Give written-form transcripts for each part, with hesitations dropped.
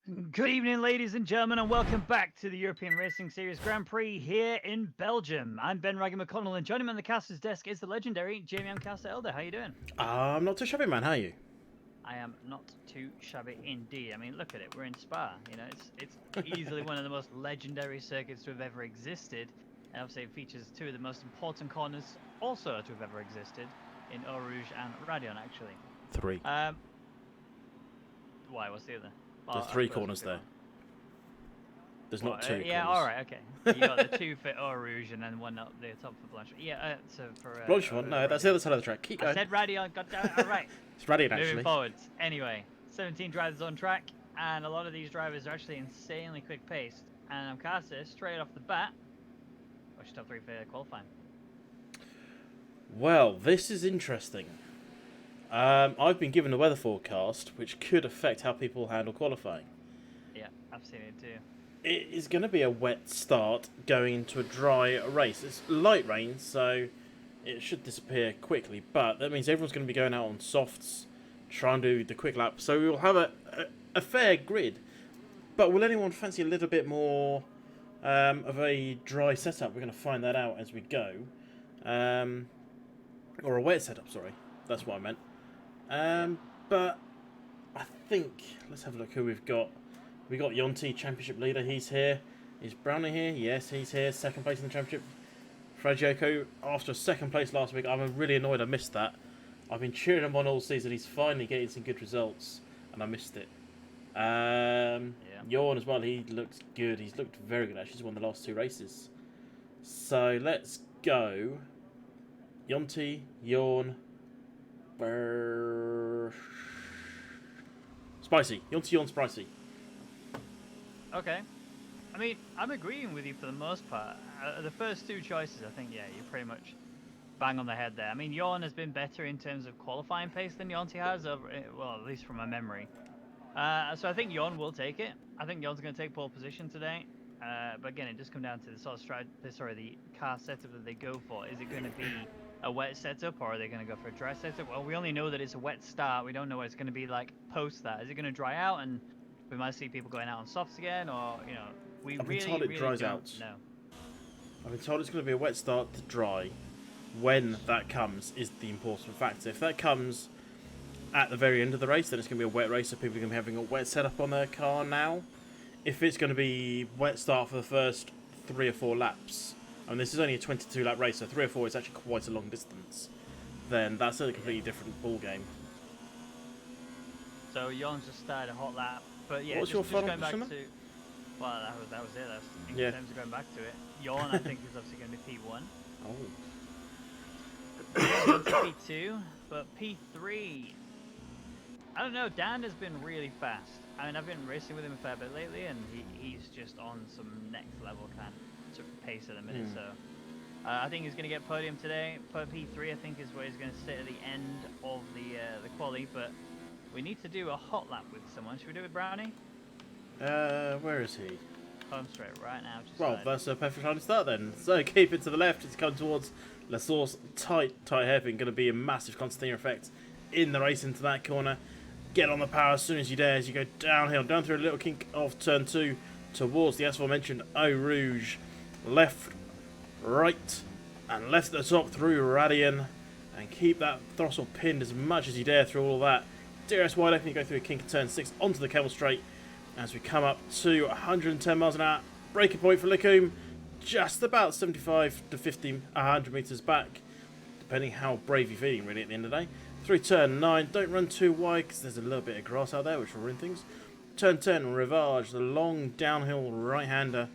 Good evening, ladies and gentlemen, and welcome back to the European Racing Series Grand Prix here in Belgium. I'm Ben Raggy McConnell, and joining me on the caster's desk is the legendary Jamie M. Caster Elder. How you doing? I'm not too shabby, man. How are you? I am not too shabby indeed. I mean, look at it. We're in Spa. You know, it's easily one of the most legendary circuits to have ever existed, and obviously it features two of the most important corners also to have ever existed in Eau Rouge and Radion, actually. Three. Why? What's the other? Well, There's I three suppose corners we could. there. There's not two Yeah, corners. all right, okay. You got the two for Eau Rouge and then one up the top for Blanche. Yeah, so for Blanchimont? No, that's the other side of the track. Keep I going. said Radion. Got all right. It's Radiant, Moving actually. forwards. Anyway, 17 drivers on track, and a lot of these drivers are actually insanely quick paced. And I'm casting straight off the bat. What's your top three for qualifying? Well, this is interesting. I've been given a weather forecast, which could affect how people handle qualifying. Yeah, I've seen it too. It is going to be a wet start going into a dry race. It's light rain, so it should disappear quickly. But that means everyone's going to be going out on softs, trying to do the quick lap. So we will have a fair grid. But will anyone fancy a little bit more of a dry setup? We're going to find that out as we go. Or a wet setup, sorry. That's what I meant. But I think, let's have a look who we've got. We got Yonti, championship leader. He's here. Is Brownie here? Yes, he's here. Second place in the championship. Fragioko, after a second place last week. I'm really annoyed I missed that. I've been cheering him on all season. He's finally getting some good results, and I missed it. Jorn as well. He looks good. He's looked very good, actually. He's won the last two races. So let's go. Yonti, Jorn, Spicy. Yonti, Jorn, Spicy. Okay. I mean, I'm agreeing with you for the most part. The first two choices, I think, yeah, you're pretty much bang on the head there. I mean, Jorn has been better in terms of qualifying pace than Yonti has, well, at least from my memory. So I think Jorn will take it. I think Jorn's going to take pole position today. But again, it just comes down to the sort of the car setup that they go for. Is it going to be a wet setup, or are they going to go for a dry setup? Well, we only know that it's a wet start. We don't know what it's going to be like post that. Is it going to dry out and we might see people going out on softs again, or I've been told it dries out. No. I've been told it's going to be a wet start to dry. When that comes is the important factor. If that comes at the very end of the race, then it's going to be a wet race, so people are going to be having a wet setup on their car now. If it's going to be wet start for the first 3 or 4 laps, and this is only a 22 lap race, so 3 or 4 is actually quite a long distance, then that's a completely different ball game. So Jorn's just started a hot lap, but yeah, What's just your going back final to, well, that was it. In Yeah. terms of going back to it, Jorn I think is obviously going to be P1. Oh. P2, but P3, I don't know. Dan has been really fast. I mean, I've been racing with him a fair bit lately, and he's just on some next level kind of sort of pace at the minute. So I think he's going to get podium today. P3, I think, is where he's going to sit at the end of the quali. But we need to do a hot lap with someone. Should we do it with Brownie? Where is he? Home straight right now. Well, that's a perfect time to start then. So keep it to the left. It's coming towards La Source. Tight hairpin. Going to be a massive concertina effect in the race into that corner. Get on the power as soon as you dare as you go downhill, down through a little kink of turn 2 towards the aforementioned Eau Rouge. Left, right, and left at the top through Radion. And keep that throttle pinned as much as you dare through all that. DRS wide open, you go through a kink of turn 6 onto the Camel Straight. As we come up to 110 miles an hour, breaking point for Licum, just about 75 to 50, 100 metres back, depending how brave you're feeling really at the end of the day. Through turn 9, don't run too wide because there's a little bit of grass out there which will ruin things. Turn 10, Rivage, the long downhill right-hander,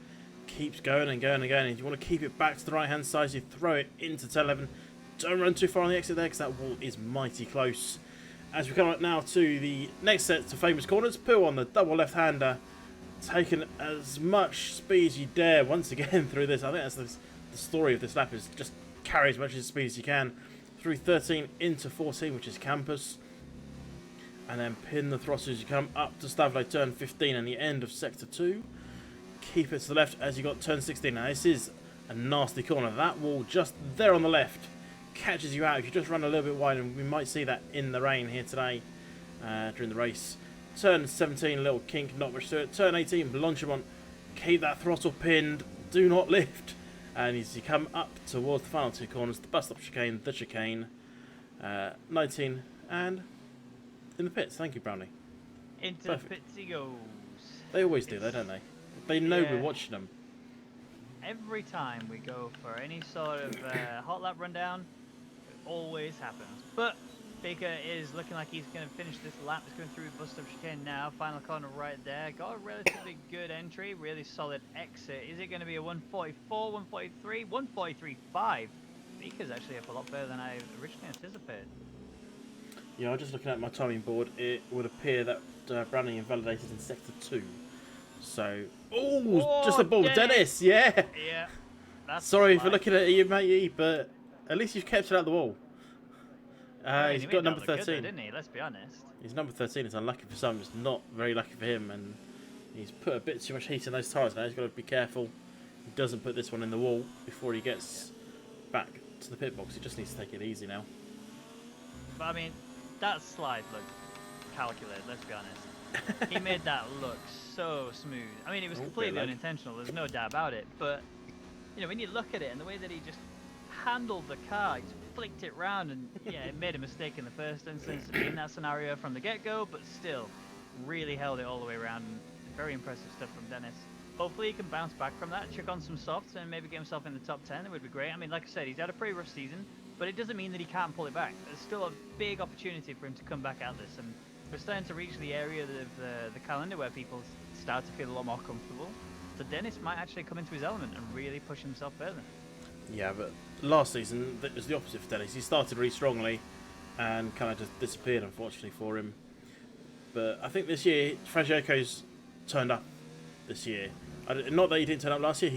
keeps going and going and going. If you want to keep it back to the right-hand side, so you throw it into turn 11. Don't run too far on the exit there because that wall is mighty close. As we come up now to the next set of famous corners, Pooh on the double left-hander, taking as much speed as you dare once again through this. I think that's the story of this lap, is just carry as much speed as you can through 13 into 14, which is Campus, and then pin the throttle as you come up to Stavlo turn 15 and the end of sector 2. Keep it to the left as you got turn 16. Now this is a nasty corner. That wall just there on the left catches you out if you just run a little bit wide, and we might see that in the rain here today during the race. Turn 17, little kink, not much to it. Turn 18, Blanchimont, keep that throttle pinned, do not lift. And as you come up towards the final two corners, the bus stop chicane, the chicane, 19, and in the pits. Thank you, Brownie. Into Perfect. the pits he goes. They always do, though, don't they? They know we're watching them. Every time we go for any sort of hot lap rundown, it always happens. But Baker is looking like he's going to finish this lap. He's going through bus stop chicane now. Final corner right there. Got a relatively good entry. Really solid exit. Is it going to be a 144, 143, 143.5? Baker's actually up a lot better than I originally anticipated. Yeah, I'm just looking at my timing board. It would appear that Brownie invalidated in sector 2. So, just a ball, Dennis. Yeah. Yeah. That's Sorry for looking at you, matey, but at least you've kept it out of the wall. He's got number 13. Good, didn't he? Let's be honest. He's number 13. It's unlucky for some. It's not very lucky for him, and he's put a bit too much heat in those tyres now. He's got to be careful. He doesn't put this one in the wall before he gets back to the pit box. He just needs to take it easy now. But I mean, that slide looked calculated. Let's be honest. He made that look so smooth. I mean, it was completely unintentional. There's no doubt about it. But you know, when you look at it and the way that he just handled the car, he just flicked it round, and yeah, it made a mistake in the first instance in that scenario from the get-go, but still really held it all the way around. Very impressive stuff from Dennis. Hopefully he can bounce back from that, check on some softs, and maybe get himself in the top 10. It would be great. I mean, like I said, he's had a pretty rough season, but it doesn't mean that he can't pull it back. There's still a big opportunity for him to come back at this, and we're starting to reach the area of the calendar where people start to feel a lot more comfortable. So Dennis might actually come into his element and really push himself further. Yeah, but last season it was the opposite for Dennis. He started really strongly and kind of just disappeared, unfortunately for him. But I think this year, Francesco's turned up this year. Not that he didn't turn up last year,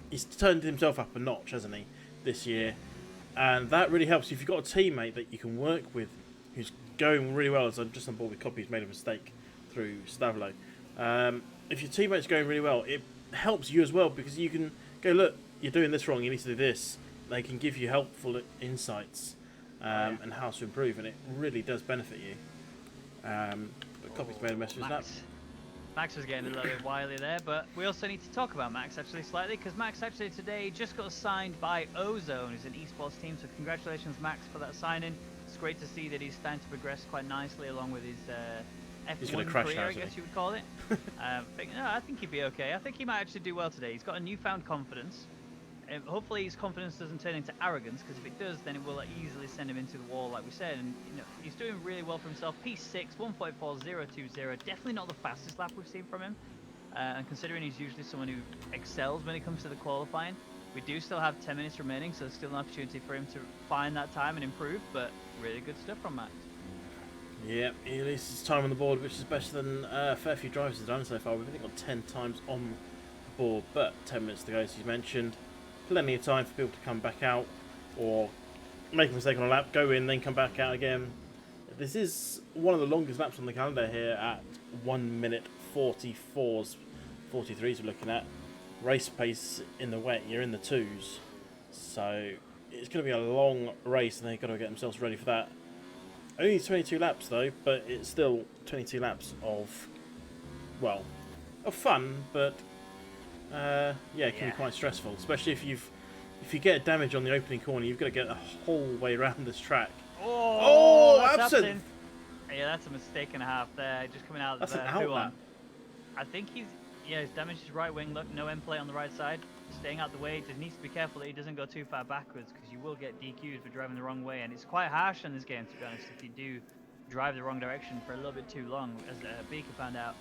he's turned himself up a notch, hasn't he, this year. And that really helps. If you've got a teammate that you can work with who's going really well, as I'm just on board with Copy, who's made a mistake through Stavlo. If your teammate's going really well, it helps you as well, because you can go, look, you're doing this wrong, you need to do this. They can give you helpful insights and how to improve, and it really does benefit you. But Copy's made a mess of his lap. Max was getting a little bit wily there, but we also need to talk about Max actually slightly, because Max actually today just got signed by Ozone, who's an esports team, so congratulations Max for that signing. It's great to see that he's starting to progress quite nicely along with his F1 career, I guess you would call it. No, I think he'd be okay. I think he might actually do well today. He's got a newfound confidence. Hopefully his confidence doesn't turn into arrogance, because if it does, then it will easily send him into the wall, like we said. And you know, he's doing really well for himself. P6, 1.4020, definitely not the fastest lap we've seen from him. And considering he's usually someone who excels when it comes to the qualifying, we do still have 10 minutes remaining, so there's still an opportunity for him to find that time and improve. But really good stuff from Max. Yeah, he released his time on the board, which is better than a fair few drivers have done so far. We've only got 10 times on the board, but 10 minutes to go, as you mentioned. Plenty of time for people to come back out or make a mistake on a lap, go in, then come back out again. This is one of the longest laps on the calendar here at 1 minute 44s, 43s we're looking at. Race pace in the wet, you're in the 2s. So it's going to be a long race, and they've got to get themselves ready for that. Only 22 laps though, but it's still 22 laps of, well, of fun, but yeah, it can be quite stressful, especially if you get damage on the opening corner. You've got to get the whole way around this track. Oh, absent! Yeah, that's a mistake and a half there. Just coming out of That's the an out lap. I think he's damaged his right wing. Look, no end plate on the right side. Staying out the way. Just needs to be careful that he doesn't go too far backwards, because you will get DQ'd for driving the wrong way, and it's quite harsh in this game, to be honest, if you do drive the wrong direction for a little bit too long, as Beaker found out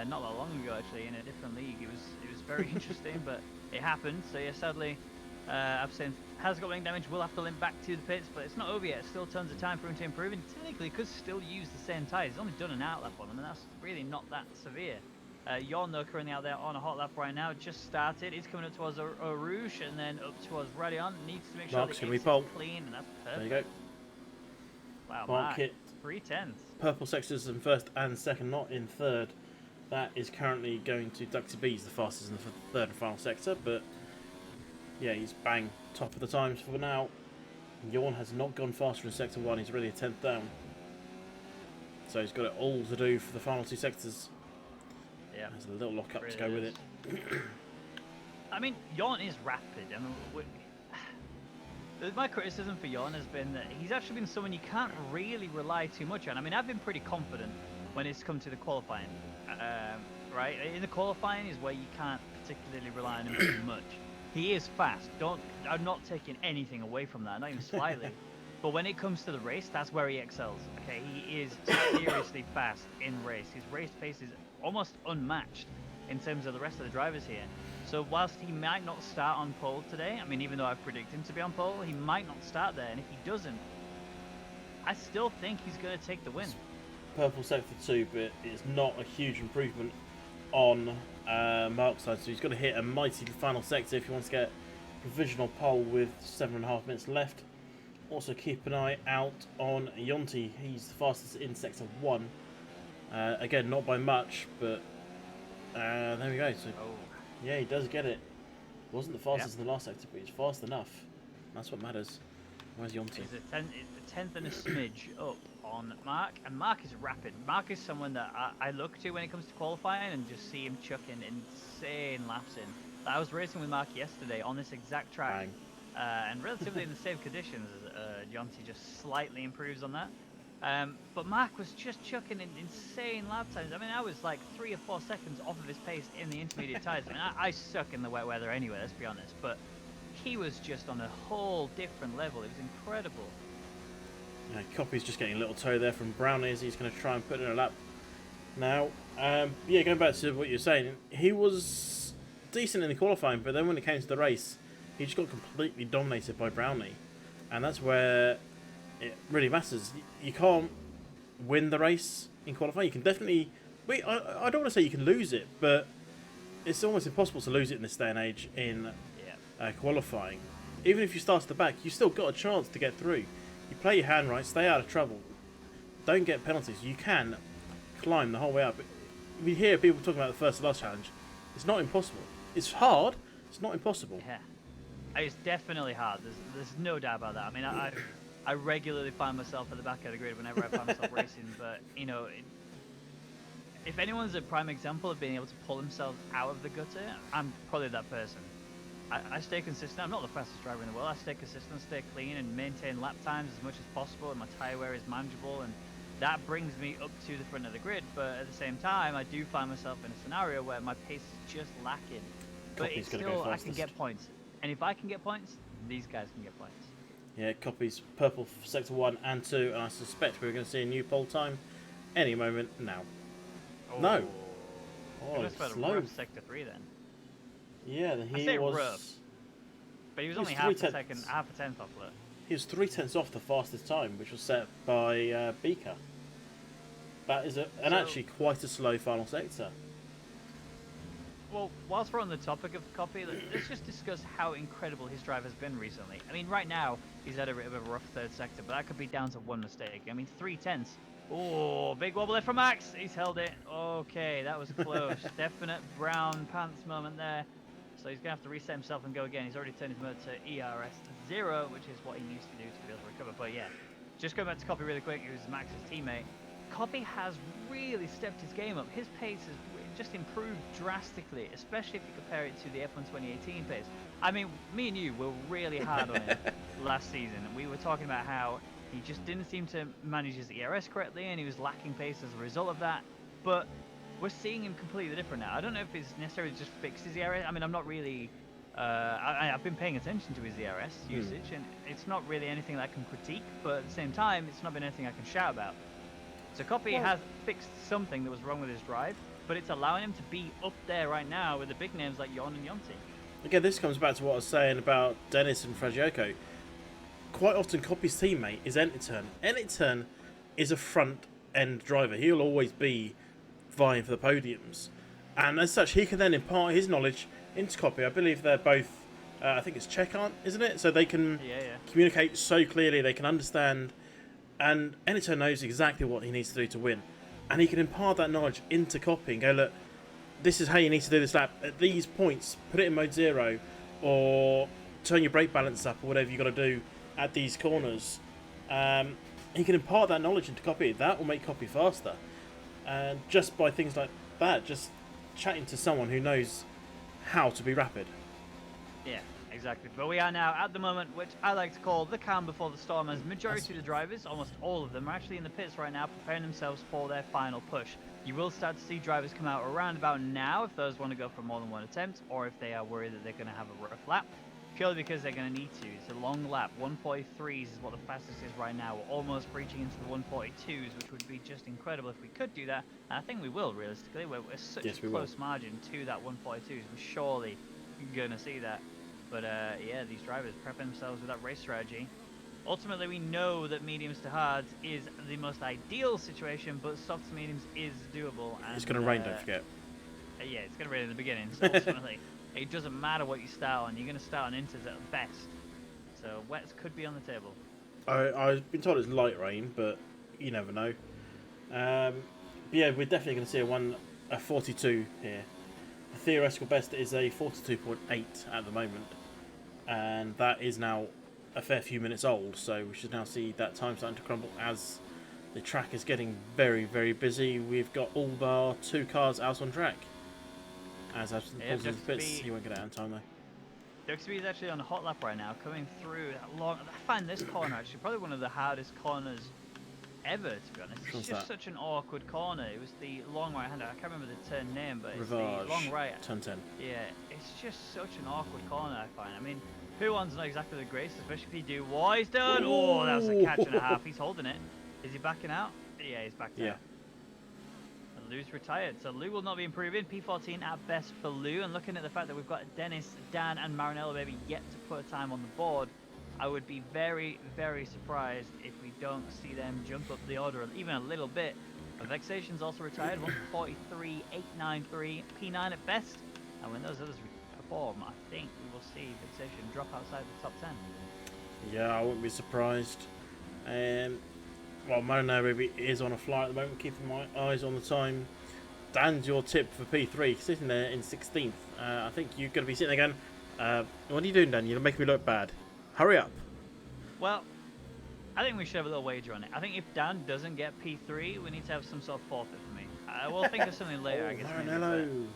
not that long ago actually in a different league. It was very interesting, but it happened. So yeah, sadly, Absinthe has got wing damage. We'll have to limp back to the pits, but it's not over yet. Still tons of time for him to improve, and technically could still use the same tyres. He's only done an out lap on them, and that's really not that severe. Yorn, though, currently out there on a hot lap right now. Just started. He's coming up towards Rouge and then up towards Radion. Needs to make sure Mark's the exit's clean, and that's perfect. There you go. Wow, Mark hit 3/10. purple sectors in first and second, not in third. That is currently going to Ducty B. He's the fastest in the third and final sector, but yeah, he's bang top of the times for now. Yorn has not gone faster in sector 1. He's already a 10th down. So he's got it all to do for the final 2 sectors. Yeah. There's a little lock-up Really to go with it. I mean, Jon is rapid. I mean, my criticism for Jon has been that he's actually been someone you can't really rely too much on. I mean, I've been pretty confident when it's come to the qualifying, right? In the qualifying is where you can't particularly rely on him too much. He is fast. I'm not taking anything away from that, not even slightly. But when it comes to the race, that's where he excels. Okay, he is seriously fast in race. His race pace is almost unmatched in terms of the rest of the drivers here. So whilst he might not start on pole today, I mean, even though I've predicted him to be on pole, he might not start there. And if he doesn't, I still think he's going to take the win. Purple sector 2, but it's not a huge improvement on Mark's side. So he's got to hit a mighty final sector if he wants to get provisional pole with 7.5 minutes left. Also keep an eye out on Yonti. He's the fastest in sector 1. Again, not by much, but there we go. So yeah, he does get it. Wasn't the fastest in the last sector, but he's fast enough. That's what matters. Where's Yonti? He's a tenth and a smidge up on Mark, and Mark is rapid. Mark is someone that I look to when it comes to qualifying and just see him chucking insane laps in. I was racing with Mark yesterday on this exact track. Bang. And relatively in the same conditions as Yonti, just slightly improves on that. But Mark was just chucking in insane lap times. I mean, I was like 3 or 4 seconds off of his pace in the intermediate tyres. I mean, I suck in the wet weather anyway, let's be honest. But he was just on a whole different level. It was incredible. Yeah, Copy's just getting a little toe there from Brownie as he's going to try and put in a lap. Now, yeah, going back to what you're saying, he was decent in the qualifying, but then when it came to the race, he just got completely dominated by Brownie. And that's where it really matters. You can't win the race in qualifying. You can definitely... I don't want to say you can lose it, but it's almost impossible to lose it in this day and age in qualifying. Even if you start at the back, you've still got a chance to get through. You play your hand right, stay out of trouble. Don't get penalties. You can climb the whole way up. We hear people talking about the first to last challenge. It's not impossible. It's hard. It's not impossible. Yeah. It's definitely hard. There's no doubt about that. I mean, I regularly find myself at the back of the grid whenever I find myself racing, but, you know, if anyone's a prime example of being able to pull themselves out of the gutter, I'm probably that person. I stay consistent. I'm not the fastest driver in the world. I stay consistent, stay clean, and maintain lap times as much as possible, and my tyre wear is manageable, and that brings me up to the front of the grid. But at the same time, I do find myself in a scenario where my pace is just lacking. But it's still, I can get points. And if I can get points, these guys can get points. Yeah, Copy's purple for sector 1 and 2, and I suspect we're going to see a new pole time any moment now. Oh. No. Oh, it's slow. Sector 3 then. Yeah, he was rough, but he was only half a tenth off there. He was 3/10 off the fastest time, which was set by Beaker. That is actually quite a slow final sector. Well, whilst we're on the topic of Copy, let's just discuss how incredible his drive has been recently. I mean, right now, he's had a bit of a rough third sector, but that could be down to one mistake. I mean, 3/10. Oh, big wobble there from Max. He's held it. Okay, that was close. Definite brown pants moment there. So he's going to have to reset himself and go again. He's already turned his mode to ERS 0, which is what he needs to do to be able to recover. But yeah, just going back to Copy really quick, who's Max's teammate. Copy has really stepped his game up. His pace has just improved drastically, especially if you compare it to the F1 2018 pace. I mean, me and you were really hard on him last season. We were talking about how he just didn't seem to manage his ERS correctly, and he was lacking pace as a result of that. But we're seeing him completely different now. I don't know if it's necessarily just fixed his ERS. I mean, I'm not really... I've been paying attention to his ERS usage, and it's not really anything that I can critique, but at the same time, it's not been anything I can shout about. So Copy has fixed something that was wrong with his drive, but it's allowing him to be up there right now with the big names like Jon and Yonti. Again, this comes back to what I was saying about Dennis and Fragioko. Quite often, Copy's teammate is Enterturn. Enterturn is a front-end driver. He'll always be vying for the podiums. And as such, he can then impart his knowledge into Copy. I believe they're both, I think it's Czech, isn't it? So they can communicate so clearly, they can understand. And Enterturn knows exactly what he needs to do to win. And he can impart that knowledge into Copy and go, look, this is how you need to do this lap. At these points, put it in mode 0, or turn your brake balance up, or whatever you've got to do at these corners. he can impart that knowledge into copy. That will make copy faster. And just by things like that, just chatting to someone who knows how to be rapid. Yeah, exactly. But we are now at the moment, which I like to call the calm before the storm, as majority of the drivers, almost all of them, are actually in the pits right now, preparing themselves for their final push. You will start to see drivers come out around about now if those want to go for more than one attempt, or if they are worried that they're going to have a rough lap. Purely because they're going to need to. It's a long lap. 143s is what the fastest is right now. We're almost breaching into the 142s, which would be just incredible if we could do that. And I think we will, realistically. We're such a close margin to that 142s. We're surely going to see that. But yeah, these drivers prepping themselves with that race strategy. Ultimately, we know that mediums to hards is the most ideal situation, but soft to mediums is doable. And, it's going to rain, don't forget. Yeah, it's going to rain in the beginning, so ultimately... It doesn't matter what you start on, you're going to start on inters at best. So wets could be on the table. I've been told it's light rain, but you never know. But yeah, we're definitely going to see a 42 here. The theoretical best is a 42.8 at the moment. And that is now a fair few minutes old, so we should now see that time starting to crumble as the track is getting very, very busy. We've got all bar 2 cars out on track. As Absent pulls into the pits, he won't get out in time though. Duxby is actually on a hot lap right now, coming through that long... I find this corner actually probably one of the hardest corners ever, to be honest. It's just such an awkward corner. It was the long right-hander. I can't remember the turn name, but it's Rivage, the long right. turn 10. Yeah, it's just such an awkward corner, I find. I mean, who wants not exactly the grace, especially if you do what he's done. Oh, that was a catch and a half. He's holding it. Is he backing out? Yeah, he's backed out. Lou's retired, so Lou will not be improving. P14 at best for Lou, and looking at the fact that we've got Dennis, Dan, and Marinello maybe yet to put a time on the board, I would be very, very surprised if we don't see them jump up the order even a little bit. Vexation's also retired, 143.893, P9 at best, and when those others perform, I think we will see Vexation drop outside the top 10. Yeah, I wouldn't be surprised. Well, Marinello is on a fly at the moment, keeping my eyes on the time. Dan's your tip for P3, sitting there in 16th. I think you're going to be sitting there going, what are you doing, Dan? You're making me look bad. Hurry up. Well, I think we should have a little wager on it. I think if Dan doesn't get P3, we need to have some sort of forfeit for me. We'll think of something later, I guess. Marinello.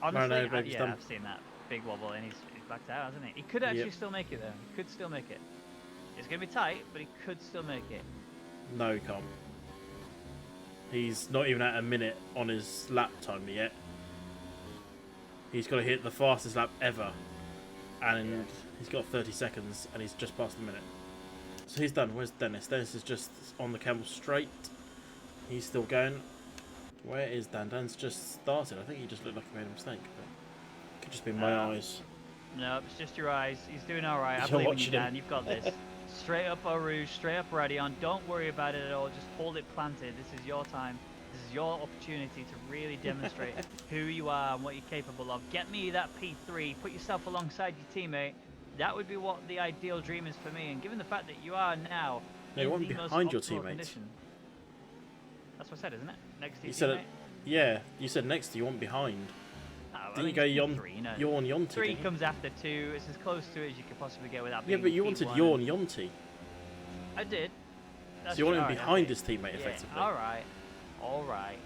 Honestly, I've seen that big wobble, and he's backed out, hasn't he? He could actually still make it, though. He could still make it. It's going to be tight, but he could still make it. No, he can't. He's not even at a minute on his lap time yet. He's got to hit the fastest lap ever. And he's got 30 seconds, and he's just past the minute. So he's done. Where's Dennis? Dennis is just on the camel straight. He's still going. Where is Dan? Dan's just started. I think he just looked like he made a mistake. But it could just be my eyes. No, it's just your eyes. He's doing all right. I You're believe in you, watching Dan. him. You've got this. Straight up Eau Rouge, straight up Radion. Don't worry about it at all. Just hold it planted. This is your time. This is your opportunity to really demonstrate who you are and what you're capable of. Get me that P3. Put yourself alongside your teammate. That would be what the ideal dream is for me. And given the fact that you are now you want behind your teammate. That's what I said, isn't it? Next to your you said teammate? it. Yeah, you said next to you want behind. Didn't you go Yawn Yonti? 3 comes after 2. It's as close to it as you could possibly get without being Yeah, but you wanted Yawn Yonti. I did. So you want him behind his teammate, effectively. Alright. Alright.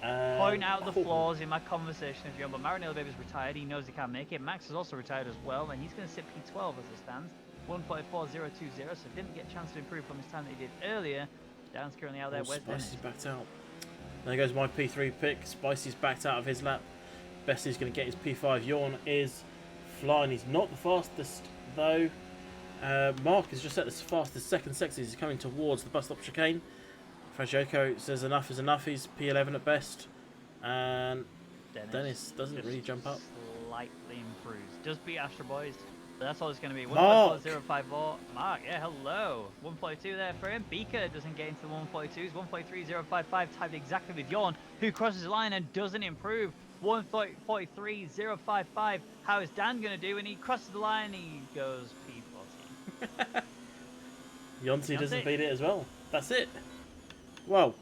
Point out the flaws in my conversation with you, but Marinello Baby's retired. He knows he can't make it. Max is also retired as well, and he's going to sit P12 as it stands. 1.4020, so didn't get a chance to improve from his time that he did earlier. Dan's currently out there. Where's Dennis? Spicy's backed out. There goes my P3 pick. Spicy's backed out of his lap. Bestie's going to get his P5. Yawn is flying. He's not the fastest, though. Mark is just at the fastest second section. He's coming towards the bus stop chicane. Frajoko says enough is enough. He's P11 at best. And Dennis doesn't really jump up. Slightly improves. Just beat Astro Boys. But that's all it's going to be. Mark! 1.4054. Mark, yeah, hello. 142 there for him. Beaker doesn't get into the 142s. 1.3.055 timed exactly with Yawn, who crosses the line and doesn't improve. 1.43.055. How is Dan going to do when he crosses the line? He goes P14. Yonti doesn't beat it as well. That's it. Wow.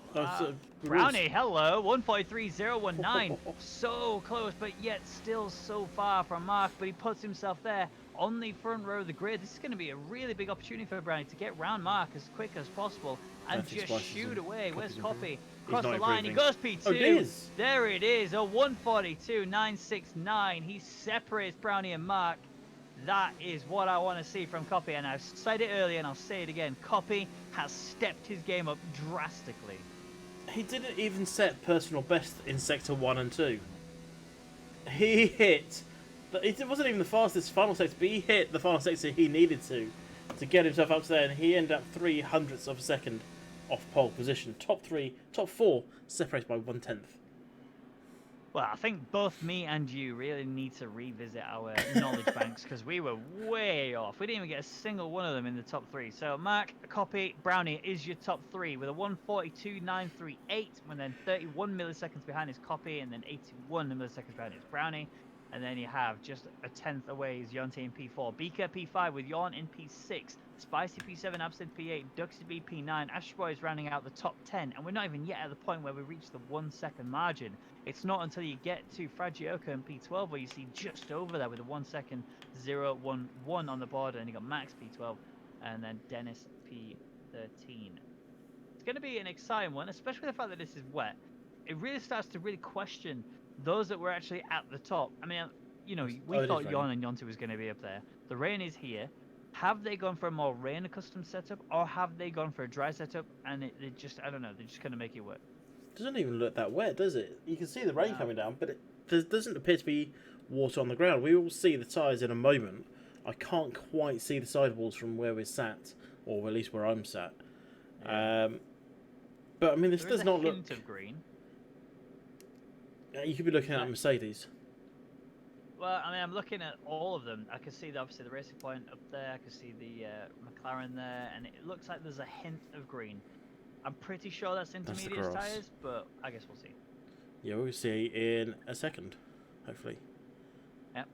Brownie, hello, 143.019. So close, but yet still so far from Mark. But he puts himself there on the front row of the grid. This is going to be a really big opportunity for Brownie to get round Mark as quick as possible and just shoot away. Where's Copy? Cross the line, he goes P2. Oh, it is. There it is, a 142.969. He separates Brownie and Mark. That is what I want to see from Copy, and I've said it earlier and I'll say it again. Copy has stepped his game up drastically. He didn't even set personal best in Sector 1 and 2. He hit... It wasn't even the fastest final sector, but he hit the final sector he needed to get himself up to there, and he ended up 0.03 of a second off pole position. Top 4 separated by 1/10. Well, I think both me and you really need to revisit our knowledge banks because we were way off. We didn't even get a single one of them in the top 3. So, Mark, Copy, Brownie is your top 3 with a 142.938, and then 31 milliseconds behind his Copy, and then 81 milliseconds behind his Brownie. And then you have just a 10th away is Yonti in P4, Beaker P5 with Yawn in P6, Spicy P7, Absinthe P8, Duxie B P9. Ashboy is rounding out the top 10, and we're not even yet at the point where we reach the 1 second margin. It's not until you get to Fragioka in P12 where you see just over there with a 1 second 0-1-1 on the border, and you got Max P12 and then Dennis P13. It's going to be an exciting one, especially the fact that this is wet. It really starts to really question those that were actually at the top. I mean, you know, we thought Yon and Yonti was going to be up there. The rain is here. Have they gone for a more rain accustomed setup, or have they gone for a dry setup and they just, I don't know, they're just going to make it work? It doesn't even look that wet, does it? You can see the rain coming down, but there doesn't appear to be water on the ground. We will see the tyres in a moment. I can't quite see the sidewalls from where we're sat, or at least where I'm sat. Yeah. But I mean, this does not look. Hint of green. You could be looking at Mercedes. Well, I mean, I'm looking at all of them. I can see obviously the Racing Point up there. I can see the McLaren there, and it looks like there's a hint of green. I'm pretty sure that's intermediate tyres, but I guess we'll see. Yeah, we'll see in a second, hopefully. Yep,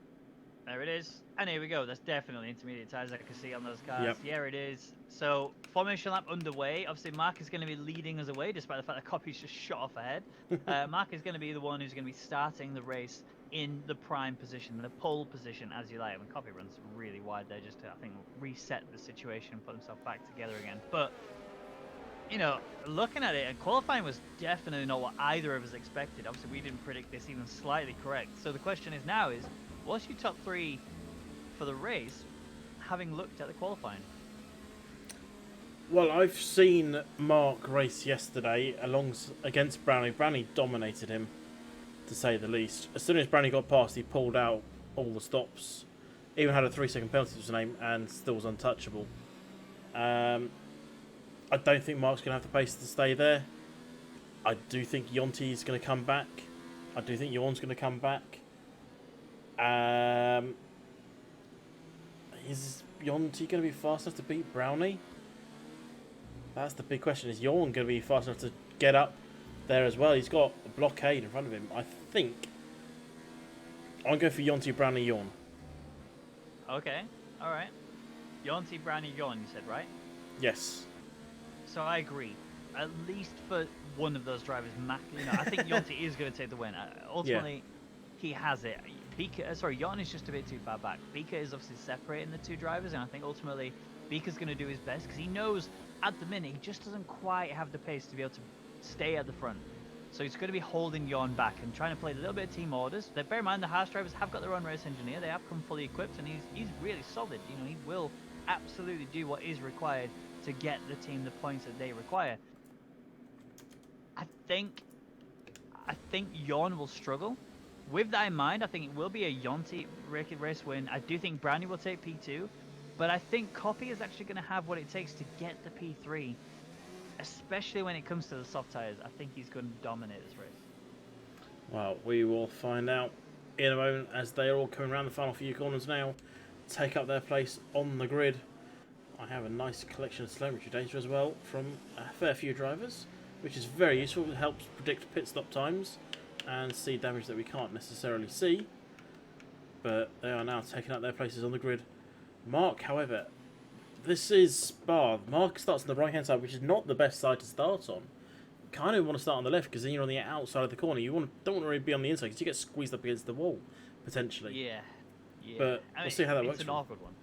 there it is. And here we go. That's definitely intermediate tyres I can see on those cars. Yep. Yeah, it is. So, formation lap underway. Obviously, Mark is going to be leading us away, despite the fact that Copy's just shot off ahead. Mark is going to be the one who's going to be starting the race in the prime position, the pole position, as you like. When Copy runs really wide there, just to, I think, reset the situation and put himself back together again. But, you know, looking at it, and qualifying was definitely not what either of us expected. Obviously, we didn't predict this even slightly correct. So the question is now is, what's your top 3 for the race, having looked at the qualifying? Well, I've seen Mark race yesterday against Brownie. Brownie dominated him, to say the least. As soon as Brownie got past, he pulled out all the stops. Even had a 3-second penalty to his name and still was untouchable. I don't think Mark's going to have the pace to stay there. I do think Yonti's going to come back. I do think Yawn's going to come back. Is Yonti going to be fast enough to beat Brownie? That's the big question. Is Yawn going to be fast enough to get up there as well? He's got a blockade in front of him. I think I'm going for Yonti, Brownie, Yawn. Okay, all right. Yonti, Brownie, Yawn, you said, right? Yes. So I agree. At least for one of those drivers, you know, I think Yonti is going to take the win. Ultimately, he has it. Yawn is just a bit too far back. Beaker is obviously separating the two drivers, and I think ultimately Beaker's going to do his best because he knows at the minute he just doesn't quite have the pace to be able to stay at the front. So he's going to be holding Yawn back and trying to play a little bit of team orders. Bear in mind the Haas drivers have got their own race engineer. They have come fully equipped, and he's really solid. You know, he will absolutely do what is required to get the team the points that they require. I think Yawn will struggle. With that in mind, I think it will be a Yonti race win. I do think Brownie will take P2, but I think Copy is actually going to have what it takes to get the P3, especially when it comes to the soft tyres. I think he's going to dominate this race. Well, we will find out in a moment as they are all coming around the final few corners now, take up their place on the grid. I have a nice collection of telemetry data as well from a fair few drivers, which is very useful. It helps predict pit stop times and see damage that we can't necessarily see. But they are now taking up their places on the grid. Mark, however, this is Spa. Mark starts on the right hand side, which is not the best side to start on. kind of want to start on the left because then you're on the outside of the corner. You don't want to really be on the inside because you get squeezed up against the wall potentially. Yeah, yeah. But we'll see how that works. It's an awkward one.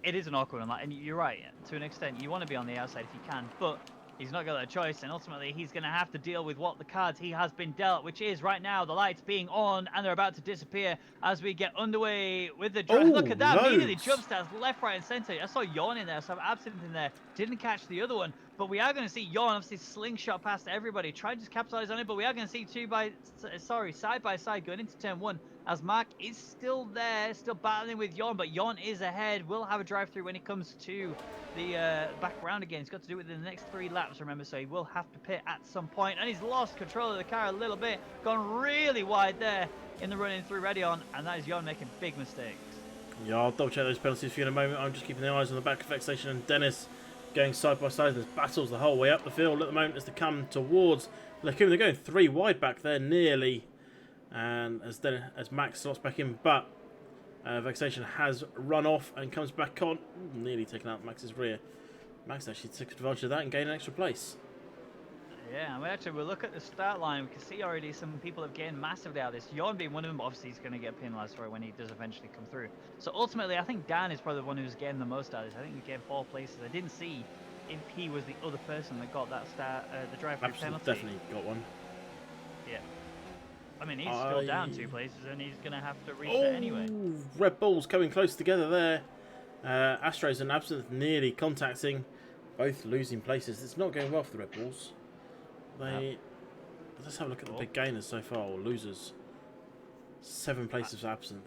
It is an awkward one, and you're right. To an extent, you want to be on the outside if you can, but he's not got a choice, and ultimately he's going to have to deal with what the cards he has been dealt, which is right now the lights being on, and they're about to disappear as we get underway with the drive. Look at that, immediately jump starts left, right, and center. I saw Yawn in there, so I'm Absinthe in there. Didn't catch the other one, but we are going to see Yawn obviously slingshot past everybody. Tried to capitalize on it, but we are going to see side by side going into turn 1. As Mark is still there, still battling with Yawn, but Yawn is ahead. Will have a drive-through when it comes to the back round again. He's got to do it within the next 3 laps, remember, so he will have to pit at some point. And he's lost control of the car a little bit. Gone really wide there in the run-in through Redion, and that is Yawn making big mistakes. Yeah, I'll double-check those penalties for you in a moment. I'm just keeping the eyes on the back of Vexation and Dennis going side by side. There's battles the whole way up the field at the moment as they come towards Lacombe. They're going 3 wide back there, nearly. And as Max slots back in, but Vexation has run off and comes back on. Ooh, nearly taken out Max's rear. Max actually took advantage of that and gained an extra place. Yeah, and actually we'll look at the start line. We can see already some people have gained massively out of this. Yawn being one of them, but obviously he's going to get penalised for it when he does eventually come through. So ultimately, I think Dan is probably the one who's getting the most out of this. I think he gained 4 places. I didn't see if he was the other person that got that the drive-through penalty. Definitely got one. Yeah. I mean, he's still down 2 places, and he's going to have to reset anyway. Red Bulls coming close together there. Astros and Absinthe nearly contacting, both losing places. It's not going well for the Red Bulls. Let's have a look at the big gainers so far, or losers. 7 places for Absinthe.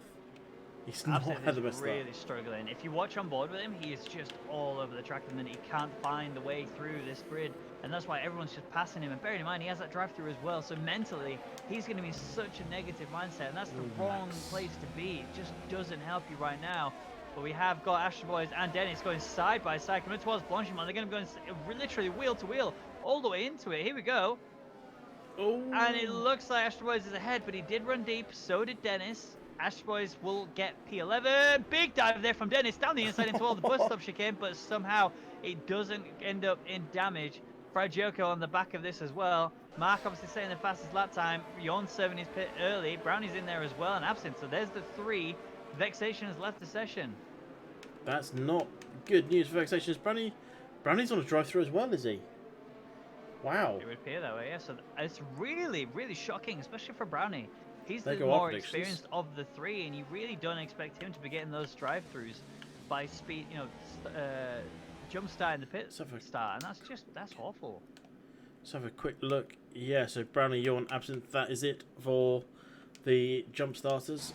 He's not had the best really start. struggling. If you watch on board with him, he is just all over the track at the minute. He can't find the way through this grid, and that's why everyone's just passing him. And bearing in mind, he has that drive-through as well, so mentally, he's going to be in such a negative mindset, and that's the wrong place to be. It just doesn't help you right now. But we have got Astro Boys and Dennis going side by side, coming towards Blanchimont. They're going to go literally wheel to wheel all the way into it. Here we go. And it looks like Astro Boys is ahead, but he did run deep. So did Dennis. Astro Boys will get P11. Big dive there from Dennis down the inside into all the bus stop chicane, but somehow it doesn't end up in damage. Fragioco on the back of this as well. Mark obviously setting the fastest lap time. Yawn serving his pit early. Brownie's in there as well and Absinthe. So there's the 3. Vexation has left the session. That's not good news for Vexation. Brownie's on a drive-through as well, is he? Wow. It would appear that way, yeah. So it's really, really shocking, especially for Brownie. He's the go more off experienced of the 3, and you really don't expect him to be getting those drive-throughs by speed, jump start in the pit start, and that's awful. Let's have a quick look. Yeah, so Brownie, Yawn, Absinthe, that is it for the jump starters.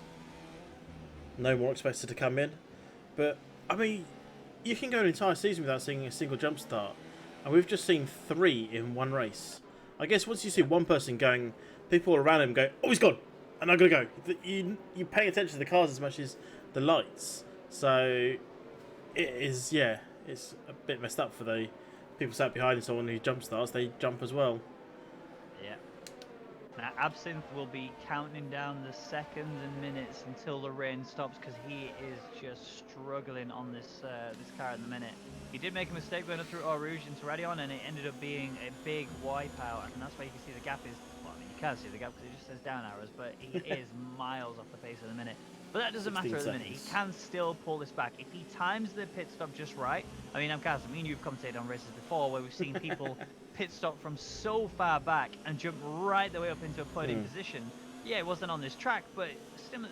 No more expected to come in. But, I mean, you can go an entire season without seeing a single jump start. And we've just seen 3 in one race. I guess once you see one person going, people around him go, oh, he's gone, and I'm going to go. You pay attention to the cars as much as the lights. So, it is, yeah, it's a bit messed up for the people sat behind someone who jump starts. They jump as well. Yeah. Now, Absinthe will be counting down the seconds and minutes until the rain stops because he is just struggling on this car at the minute. He did make a mistake going up through Eau Rouge into Radion, and it ended up being a big wipeout, and that's why you can see the gap is, well, I mean, you can't see the gap because it just says down arrows, but he is miles off the pace at the minute. But that doesn't matter at the minute. He can still pull this back. If he times the pit stop just right, I mean, me and you've commentated on races before where we've seen people pit stop from so far back and jump right the way up into a podium position. Yeah, it wasn't on this track, but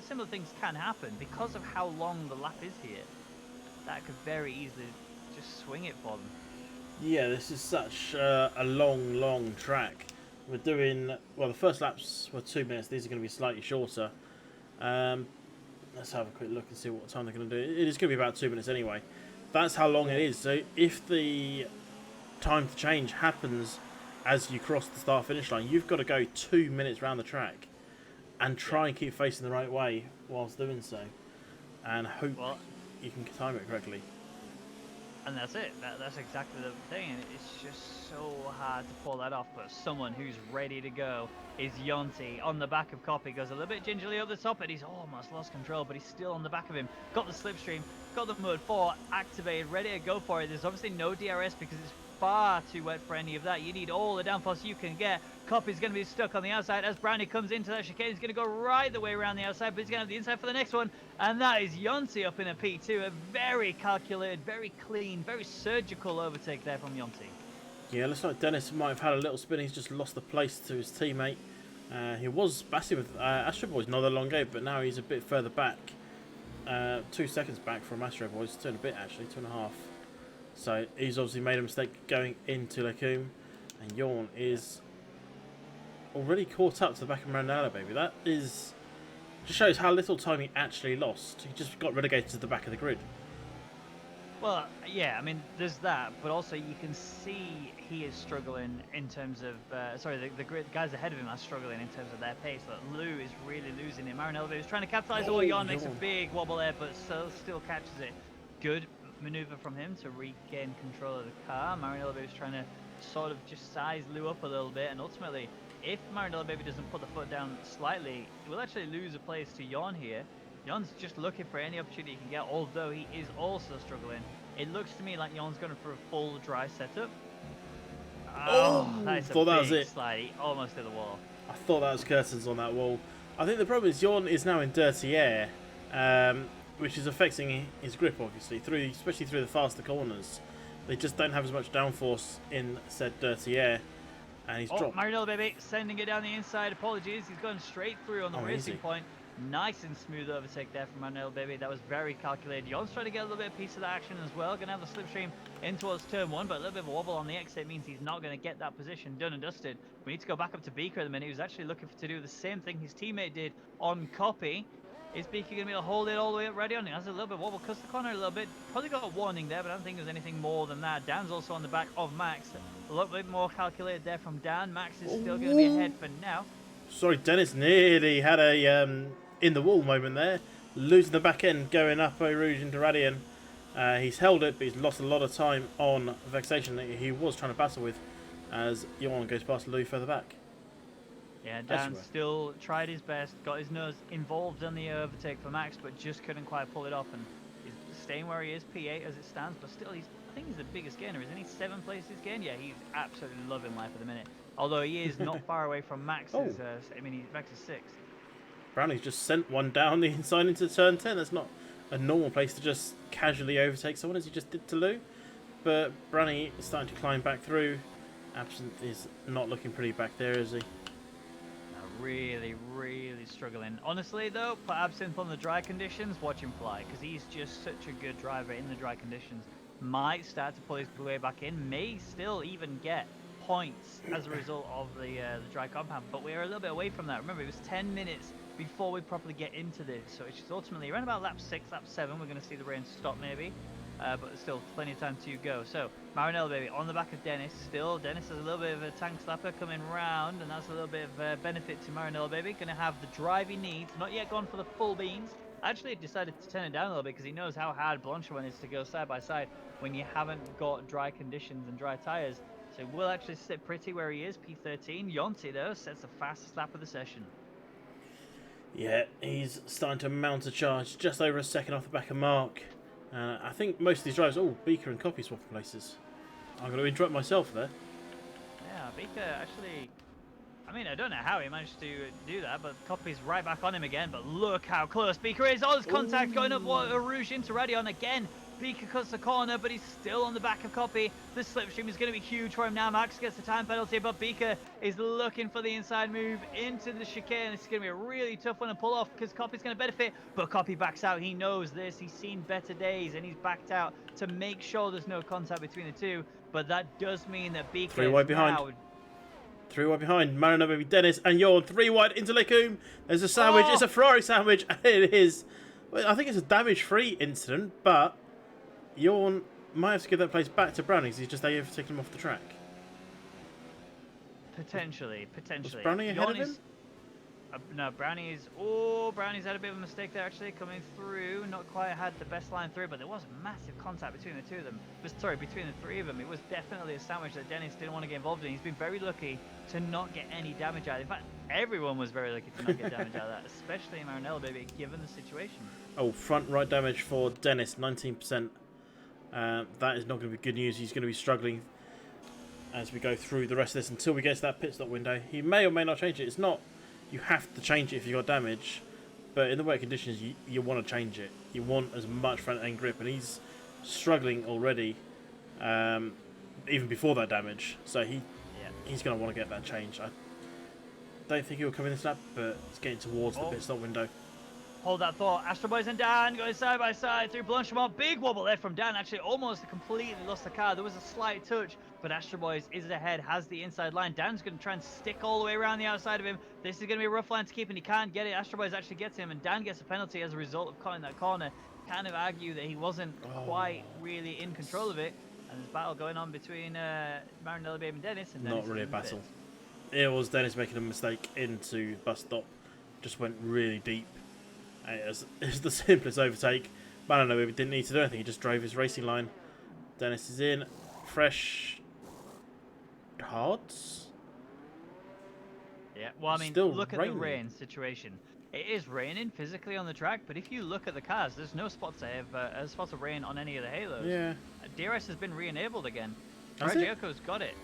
similar things can happen because of how long the lap is here. That could very easily just swing it for them. Yeah, this is such a long track. We're doing, well, the first laps were 2 minutes. These are going to be slightly shorter. Let's have a quick look and see what time they're going to do. It is going to be about 2 minutes anyway. That's how long it is. So if the time to change happens as you cross the start-finish line, you've got to go 2 minutes round the track and try and keep facing the right way whilst doing so, and hope you can time it correctly. And that's it. That's exactly the thing. It's just so hard to pull that off. But someone who's ready to go is Yonti on the back of Copy. Goes a little bit gingerly up the top, and he's almost lost control, but he's still on the back of him. Got the slipstream, got the Mode 4 activated, ready to go for it. There's obviously no DRS because it's far too wet for any of that. You need all the downforce you can get. Copy's going to be stuck on the outside as Brownie comes into that chicane. He's going to go right the way around the outside, but he's going to have the inside for the next one. And that is Yonti up in a P2. A very calculated, very clean, very surgical overtake there from Yonti. Yeah, looks like Dennis might have had a little spin. He's just lost the place to his teammate. He was battling with Astro Boys not that long ago, but now he's a bit further back. 2 seconds back from Astro Boys. 2.5 actually, 2.5. So he's obviously made a mistake going into Lacombe. And Yawn is already caught up to the back of Ronaldo, baby. That is just shows how little time he actually lost. He just got relegated to the back of the grid. Well, yeah, I mean, there's that, but also you can see he is struggling in terms of, the guys ahead of him are struggling in terms of their pace. But Lou is really losing it. Marinello is trying to capitalize. Yon makes a big wobble there, but still catches it. Good maneuver from him to regain control of the car. Marinello is trying to sort of just size Lou up a little bit, and ultimately, if Marinello doesn't put the foot down slightly, he will actually lose a place to Yon here. Yon's just looking for any opportunity he can get, although he is also struggling. It looks to me like Yon's going for a full dry setup. That's a thought that was big it. slide. He almost hit the wall. I thought that was curtains on that wall. I think the problem is Yawn is now in dirty air, which is affecting his grip, obviously, especially through the faster corners. They just don't have as much downforce in said dirty air. And he's dropped. Marinello, sending it down the inside. Apologies. He's going straight through on the racing point. Nice and smooth overtake there from Marinello. That was very calculated. Yon's trying to get a little bit of piece of the action as well. Going to have the slipstream in towards turn 1, but a little bit of a wobble on the exit means he's not going to get that position done and dusted. We need to go back up to Beaker at the minute. He was actually looking to do the same thing his teammate did on Copy. Is Beaker going to be able to hold it all the way up ready on it? Has a little bit of wobble, cuts the corner a little bit. Probably got a warning there, but I don't think there's anything more than that. Dan's also on the back of Max. A little bit more calculated there from Dan. Max is still going to be ahead for now. Sorry, Dennis nearly had a in the wall moment there. Losing the back end, going up Eau Rouge into Radian. He's held it, but he's lost a lot of time on Vexation that he was trying to battle with as Yon goes past Lou further back. Yeah, Dan still tried his best, got his nose involved in the overtake for Max, but just couldn't quite pull it off, and he's staying where he is, P8 as it stands, but still, I think he's the biggest gainer, isn't he? 7 places gained? Yeah, he's absolutely loving life at the minute. Although he is not far away from Max's, Max is 6. Brownie's just sent one down the inside into turn 10. That's not a normal place to just casually overtake someone as he just did to Lou. But Brownie is starting to climb back through. Absinthe is not looking pretty back there, is he? Really, really struggling. Honestly, though, put Absinthe on the dry conditions, watch him fly, because he's just such a good driver in the dry conditions. Might start to pull his way back in, may still even get points as a result of the dry compound, but we're a little bit away from that. Remember, it was 10 minutes before we properly get into this, so it's just ultimately around about lap 6, lap 7, we're going to see the rain stop maybe. But still plenty of time to go. So Marinello on the back of Dennis. Still, Dennis has a little bit of a tank slapper coming round, and that's a little bit of benefit to Marinello. Going to have the drive he needs. Not yet gone for the full beans. Actually decided to turn it down a little bit because he knows how hard Blanchard is to go side by side when you haven't got dry conditions and dry tyres. So we'll actually sit pretty where he is, P13. Yonti though sets the fastest lap of the session. Yeah, he's starting to mount a charge just over a second off the back of Mark. I think most of these drivers... Oh, Beaker and Copy swapping places. I'm going to interrupt myself there. Yeah, Beaker actually... I mean, I don't know how he managed to do that, but Copy's right back on him again. But look how close Beaker is. All his contact going up Rouge into Radion again. Beaker cuts the corner, but he's still on the back of Copy. The slipstream is going to be huge for him now. Max gets the time penalty, but Beaker is looking for the inside move into the chicane. It's going to be a really tough one to pull off because Copy's going to benefit, but Copy backs out. He knows this. He's seen better days, and he's backed out to make sure there's no contact between the two. But that does mean that Beaker 3 wide behind. Now... 3 wide behind. Marino, maybe Dennis, and Yon 3 wide into Lecombe. There's a sandwich. It's a Ferrari sandwich. It is. Well, I think it's a damage-free incident, but Yon might have to give that place back to Brownie because he's just overtaken him off the track. Potentially. Was Brownie ahead of him? No, Brownie's had a bit of a mistake there actually, coming through. Not quite had the best line through, but there was massive contact between the two of them. Between the three of them. It was definitely a sandwich that Dennis didn't want to get involved in. He's been very lucky to not get any damage out of it. In fact, everyone was very lucky to not get damage out of that, especially Marinello, given the situation. Oh, front right damage for Dennis, 19%. That is not going to be good news. He's going to be struggling as we go through the rest of this until we get to that pit stop window. He may or may not change it. It's not you have to change it if you've got damage, but in the wet conditions you want to change it. You want as much front end grip, and he's struggling already, even before that damage. So he's going to want to get that change. I don't think he'll come in this lap, but it's getting towards the pit stop window. Hold that thought. Astro Boys and Dan going side by side through Blanchimont. Big wobble there from Dan. Actually, almost completely lost the car. There was a slight touch, but Astro Boys is ahead, has the inside line. Dan's going to try and stick all the way around the outside of him. This is going to be a rough line to keep, and he can't get it. Astro Boys actually gets him, and Dan gets a penalty as a result of cutting that corner. Kind of argue that he wasn't quite really in control of it. And there's a battle going on between Marinelli Babe and Dennis. And Not really a battle. It was Dennis making a mistake into bus stop. Just went really deep. It's the simplest overtake. Marinelli Babe didn't need to do anything. He just drove his racing line. Dennis is in. Fresh hards. Yeah, well, I mean, Still look raining. at the rain situation. It is raining physically on the track, but if you look at the cars, there's no spots of rain on any of the halos. Yeah. DRS has been re-enabled again. Has it? Gioco's got it.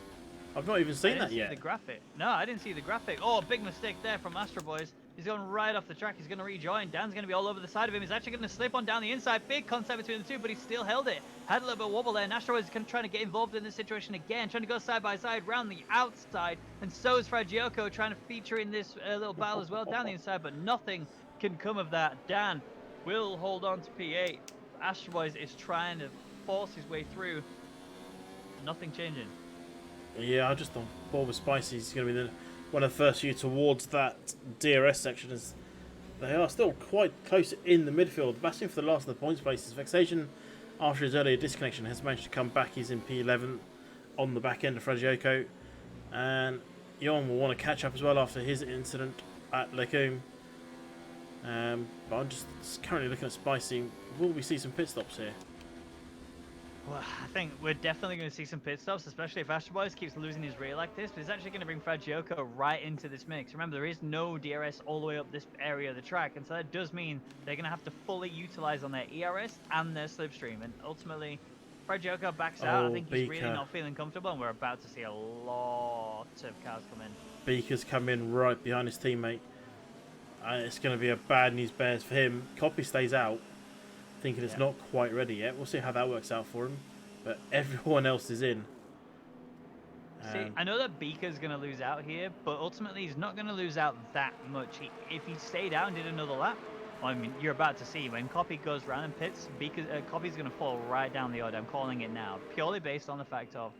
I've not even seen that I didn't yet. see the graphic. No, I didn't see the graphic. Oh, big mistake there from Astro Boys. He's going right off the track. He's going to rejoin. Dan's going to be all over the side of him. He's actually going to slip on down the inside. Big contact between the two, but he still held it. Had a little bit of wobble there. And Astro Boys is trying to get involved in this situation again, trying to go side by side round the outside. And so is Gioco trying to feature in this little battle as well down the inside, but nothing can come of that. Dan will hold on to P8. Astro Boys is trying to force his way through. Nothing changing. Yeah, I just thought Bob was spicy. He's going to be one of the first few towards that DRS section, as they are still quite close in the midfield. Battling for the last of the points places. Vexation, after his earlier disconnection, has managed to come back. He's in P11 on the back end of Gioco. And Jon will want to catch up as well after his incident at Lecombe. But I'm just currently looking at Spicy. Will we see some pit stops here? Well, I think we're definitely going to see some pit stops, especially if Astro Boys keeps losing his rear like this, but it's actually going to bring Gioco right into this mix. Remember, there is no DRS all the way up this area of the track, and so that does mean they're going to have to fully utilize on their ERS and their slipstream, and ultimately, Gioco backs out. I think he's really not feeling comfortable, and we're about to see a lot of cars come in. Beaker's come in right behind his teammate. It's going to be a bad news bears for him. Copy stays out, thinking it's not quite ready yet. We'll see how that works out for him. But everyone else is in. See, I know that Beaker's going to lose out here, but ultimately he's not going to lose out that much. If he stayed out and did another lap, I mean, you're about to see when Copy goes round and pits, Copy's going to fall right down the order. I'm calling it now, purely based on the fact of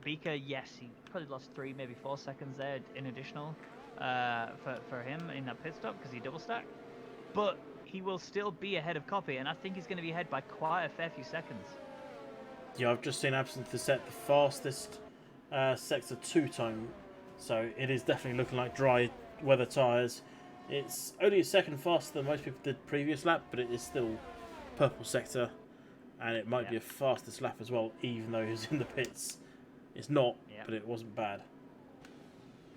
Beaker, yes, he probably lost 3, maybe 4 seconds there in additional for him in that pit stop because he double stacked. But he will still be ahead of Copy, and I think he's going to be ahead by quite a fair few seconds. Yeah, I've just seen Absinthe set the fastest Sector 2 time, so it is definitely looking like dry weather tyres. It's only a second faster than most people did previous lap, but it is still purple sector, and it might be a fastest lap as well, even though he's in the pits. It's not, but it wasn't bad.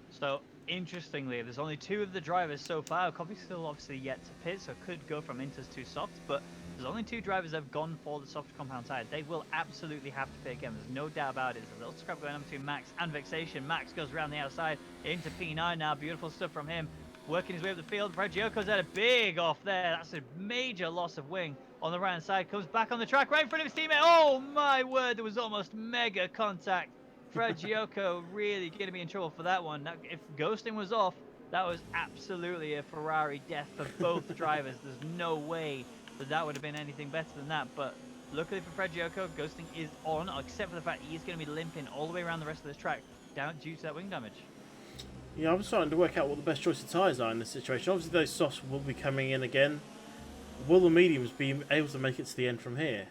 So, interestingly, there's only 2 of the drivers so far. Copy's still obviously yet to pit, so could go from inters to soft, but there's only 2 drivers that have gone for the soft compound tyre. They will absolutely have to pit again. There's no doubt about it. There's a little scrap going on between Max and Vexation. Max goes around the outside into P9 now. Beautiful stuff from him. Working his way up the field. Gioco's had a big off there. That's a major loss of wing on the right hand side. Comes back on the track right in front of his teammate. Oh my word, there was almost mega contact. Gioco really going to be in trouble for that one. Now, if ghosting was off, that was absolutely a Ferrari death for both drivers. There's no way that would have been anything better than that. But luckily for Gioco, ghosting is on, except for the fact he's going to be limping all the way around the rest of this track down due to that wing damage. Yeah, I'm starting to work out what the best choice of tyres are in this situation. Obviously, those softs will be coming in again. Will the mediums be able to make it to the end from here?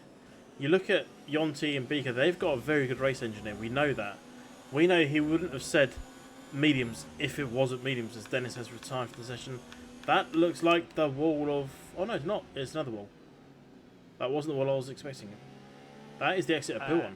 You look at Yonti and Beaker, they've got a very good race engineer. We know that. We know he wouldn't have said mediums if it wasn't mediums, as Dennis has retired for the session. That looks like the wall of... Oh, no, it's not. It's another wall. That wasn't the wall I was expecting. That is the exit of P1.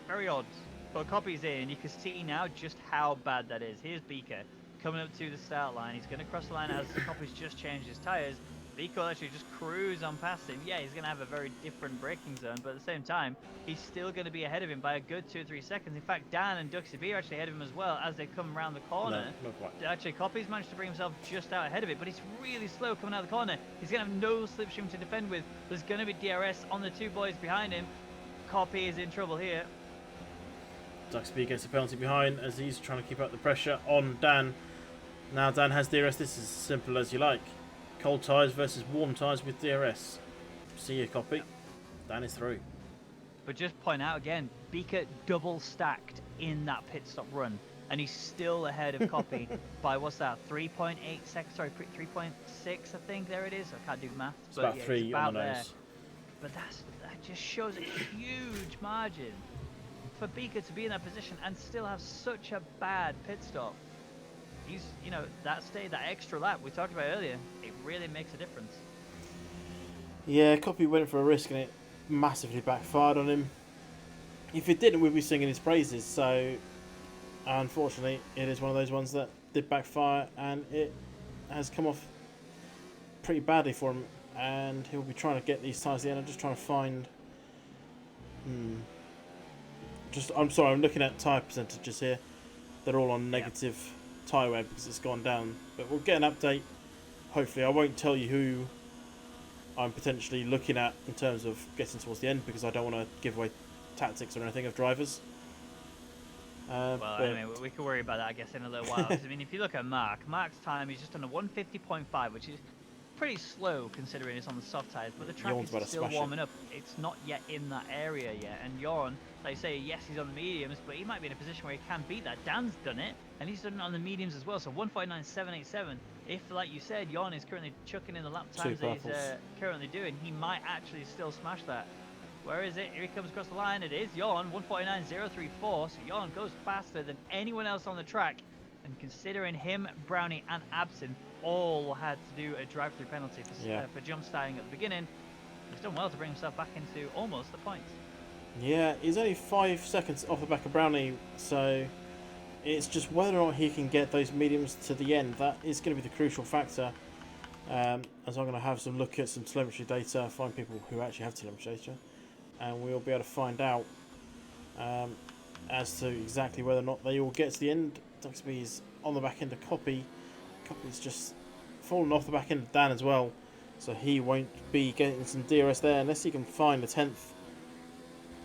Very odd. But Copy's in. You can see now just how bad that is. Here's Beaker coming up to the start line. He's going to cross the line as Copy's just changed his tyres. Vico will actually just cruise on past him. Yeah, he's going to have a very different braking zone, but at the same time, he's still going to be ahead of him by a good 2 or 3 seconds. In fact, Dan and Duxie B are actually ahead of him as well as they come around the corner. No, not quite. Actually, Copy's managed to bring himself just out ahead of it, but he's really slow coming out of the corner. He's going to have no slipstream to defend with. There's going to be DRS on the 2 boys behind him. Copy is in trouble here. Duxby gets a penalty behind as he's trying to keep up the pressure on Dan. Now Dan has DRS. This is as simple as you like. Cold tyres versus warm tyres with DRS. See you, Copy. Dan is through. But just point out again, Beaker double stacked in that pit stop run, and he's still ahead of Copy by what's that? 3.8 seconds? Sorry, 3.6. I think there it is. I can't do math. It's about 3 it's about on the there. nose. But that just shows a huge margin for Beaker to be in that position and still have such a bad pit stop. He's, you know, that extra lap we talked about earlier, it really makes a difference. Yeah, Copy went for a risk and it massively backfired on him. If it didn't, we'd be singing his praises. So, unfortunately, it is one of those ones that did backfire and it has come off pretty badly for him. And he'll be trying to get these tyres at the end. I'm just trying to find. I'm sorry, I'm looking at tyre percentages here. They're all on negative tyre wear because it's gone down. But we'll get an update. Hopefully, I won't tell you who I'm potentially looking at in terms of getting towards the end because I don't want to give away tactics or anything of drivers. Well, anyway, we can worry about that, I guess, in a little while. 'Cause, I mean, if you look at Mark's time, he's just on a 150.5, which is pretty slow considering it's on the soft tyres, but the track is still warming up. It's not yet in that area yet, and Jorn, like I say, yes, he's on the mediums, but he might be in a position where he can beat that. Dan's done it, and he's done it on the mediums as well, so 149.787. If, like you said, Jorn is currently chucking in the lap times that he's currently doing, he might actually still smash that. Where is it? Here he comes across the line. It is Jorn, 149.034, so Jorn goes faster than anyone else on the track, and considering him, Brownie, and Absinthe all had to do a drive-through penalty for jump starting at the beginning, he's done well to bring himself back into almost the points. Yeah, he's only 5 seconds off the back of Brownie, so it's just whether or not he can get those mediums to the end. That is going to be the crucial factor. As I'm going to have some look at some telemetry data, find people who actually have telemetry data, and we'll be able to find out as to exactly whether or not they all get to the end. Duxby is on the back end of Copy. Copy's just fallen off the back end of Dan as well, so he won't be getting some DRS there unless he can find a 10th.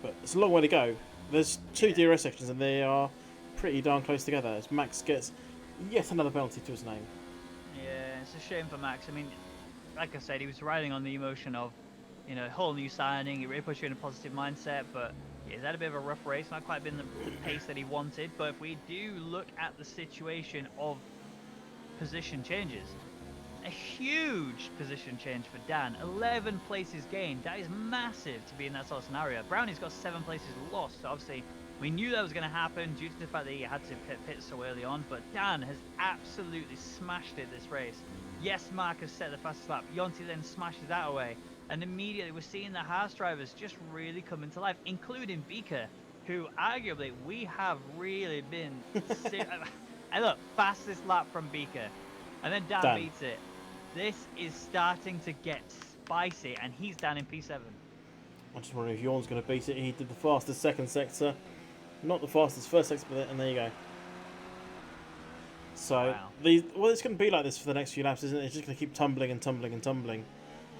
But it's a long way to go. There's 2 DRS sections and they are pretty darn close together as Max gets yet another penalty to his name. Yeah, it's a shame for Max. I mean, like I said, he was riding on the emotion of, you know, whole new signing. It really puts you in a positive mindset, but yeah, he's had a bit of a rough race. Not quite been the pace that he wanted, but if we do look at the situation of position changes, a huge position change for Dan, 11 places gained. That is massive to be in that sort of scenario. Brownie's got 7 places lost, so obviously we knew that was going to happen due to the fact that he had to pit so early on, but Dan has absolutely smashed it this race. Yes, Mark has set the fastest lap. Yonti then smashes that away, and immediately we're seeing the Haas drivers just really come into life, including Beaker, who arguably we have really been and look, fastest lap from Beaker, and then Dan beats it. This is starting to get spicy, and he's down in P7. I'm just wondering if Jorn's going to beat it. He did the fastest second sector, not the fastest first sector, but and there you go. So it's going to be like this for the next few laps, isn't it? It's just going to keep tumbling and tumbling and tumbling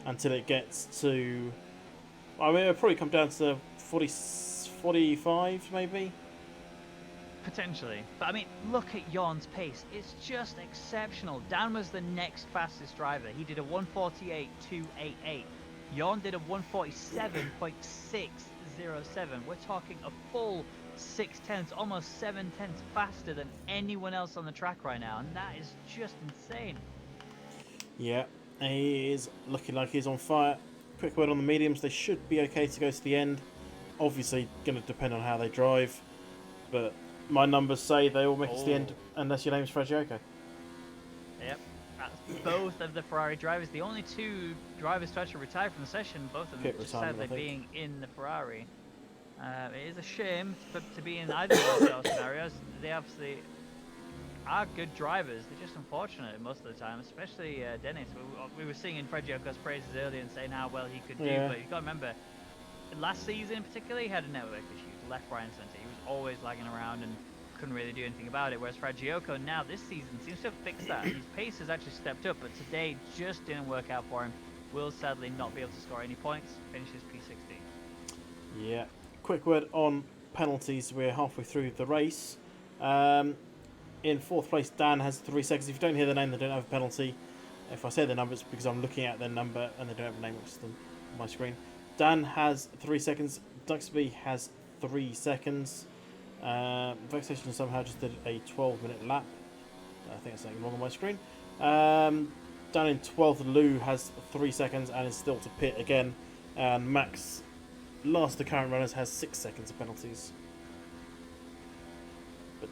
until it gets to. I mean, it'll probably come down to 45 maybe. Potentially. But I mean, look at Jorn's pace. It's just exceptional. Dan was the next fastest driver. He did a 148.288. Jorn did a 147.607. We're talking a full 6/10, almost 7/10 faster than anyone else on the track right now. And that is just insane. Yeah, he is looking like he's on fire. Quick word on the mediums. They should be okay to go to the end. Obviously, going to depend on how they drive. But my numbers say they all make it to the end unless your name's Fragioka. Yep. That's both of the Ferrari drivers. The only 2 drivers to actually retire from the session, both of them just sadly being in the Ferrari. It is a shame to be in either of those scenarios. They obviously are good drivers. They're just unfortunate most of the time, especially Dennis. We were singing Fregioco's praises earlier and saying how well he could do, Yeah. but you got to remember, last season in particular, he had a network issues, left, right, and centre. He was always lagging around and couldn't really do anything about it. Whereas Fragioco now this season seems to have fixed that. His pace has actually stepped up, but today just didn't work out for him. Will sadly not be able to score any points. Finishes P60. Yeah. Quick word on penalties. We're halfway through the race. In fourth place, Dan has 3 seconds. If you don't hear the name, they don't have a penalty. If I say the number, it's because I'm looking at their number and they don't have a name on my screen. Dan has 3 seconds. Duxby has 3 seconds. Vexation somehow just did a 12-minute lap. I think it's something wrong on my screen. Down in 12th, Lou has 3 seconds and is still to pit again. And Max, last of the current runners, has 6 seconds of penalties. But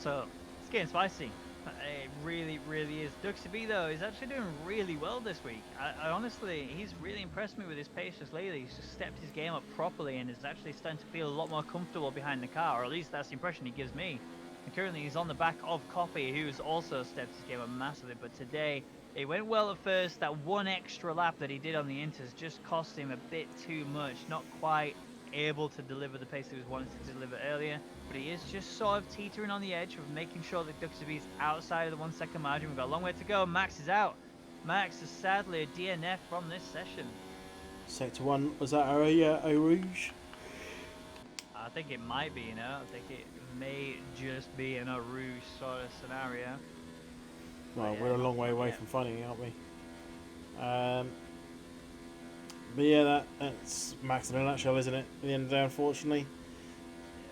So it's getting spicy. It really, really is. Duxby though is actually doing really well this week. I honestly, he's really impressed me with his pace just lately. He's just stepped his game up properly and is actually starting to feel a lot more comfortable behind the car, or at least that's the impression he gives me. And currently he's on the back of Copy, who's also stepped his game up massively. But today it went well at first. That one extra lap that he did on the Inters just cost him a bit too much. Not quite able to deliver the pace he was wanting to deliver earlier, but he is just sort of teetering on the edge of making sure that Duxby is outside of the 1 second margin. We've got a long way to go. Max is out. Max is sadly a DNF from this session. Sector 1, was that a Rouge? I think it might be, you know. I think it may just be in a Rouge sort of scenario. Well, yeah, we're a long way away from finding it, aren't we? But yeah, that's Max in a nutshell, isn't it? At the end of the day, unfortunately,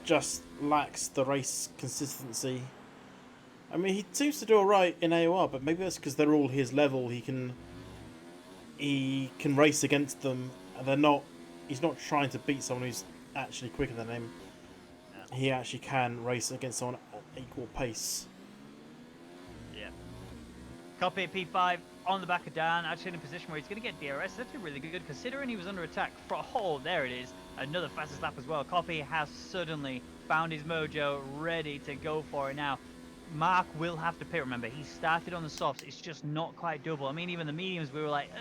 just lacks the race consistency. I mean, he seems to do alright in AOR, but maybe that's because they're all his level. He can race against them, and they're not. He's not trying to beat someone who's actually quicker than him. Yeah. He actually can race against someone at equal pace. Yeah. Copy P5 on the back of Dan, actually in a position where he's going to get DRS. That's actually really good considering he was under attack for a whole. There it is. Another fastest lap as well. Copy has suddenly found his mojo, ready to go for it now. Mark will have to pit, remember. He started on the softs. It's just not quite double. I mean, even the mediums, we were like,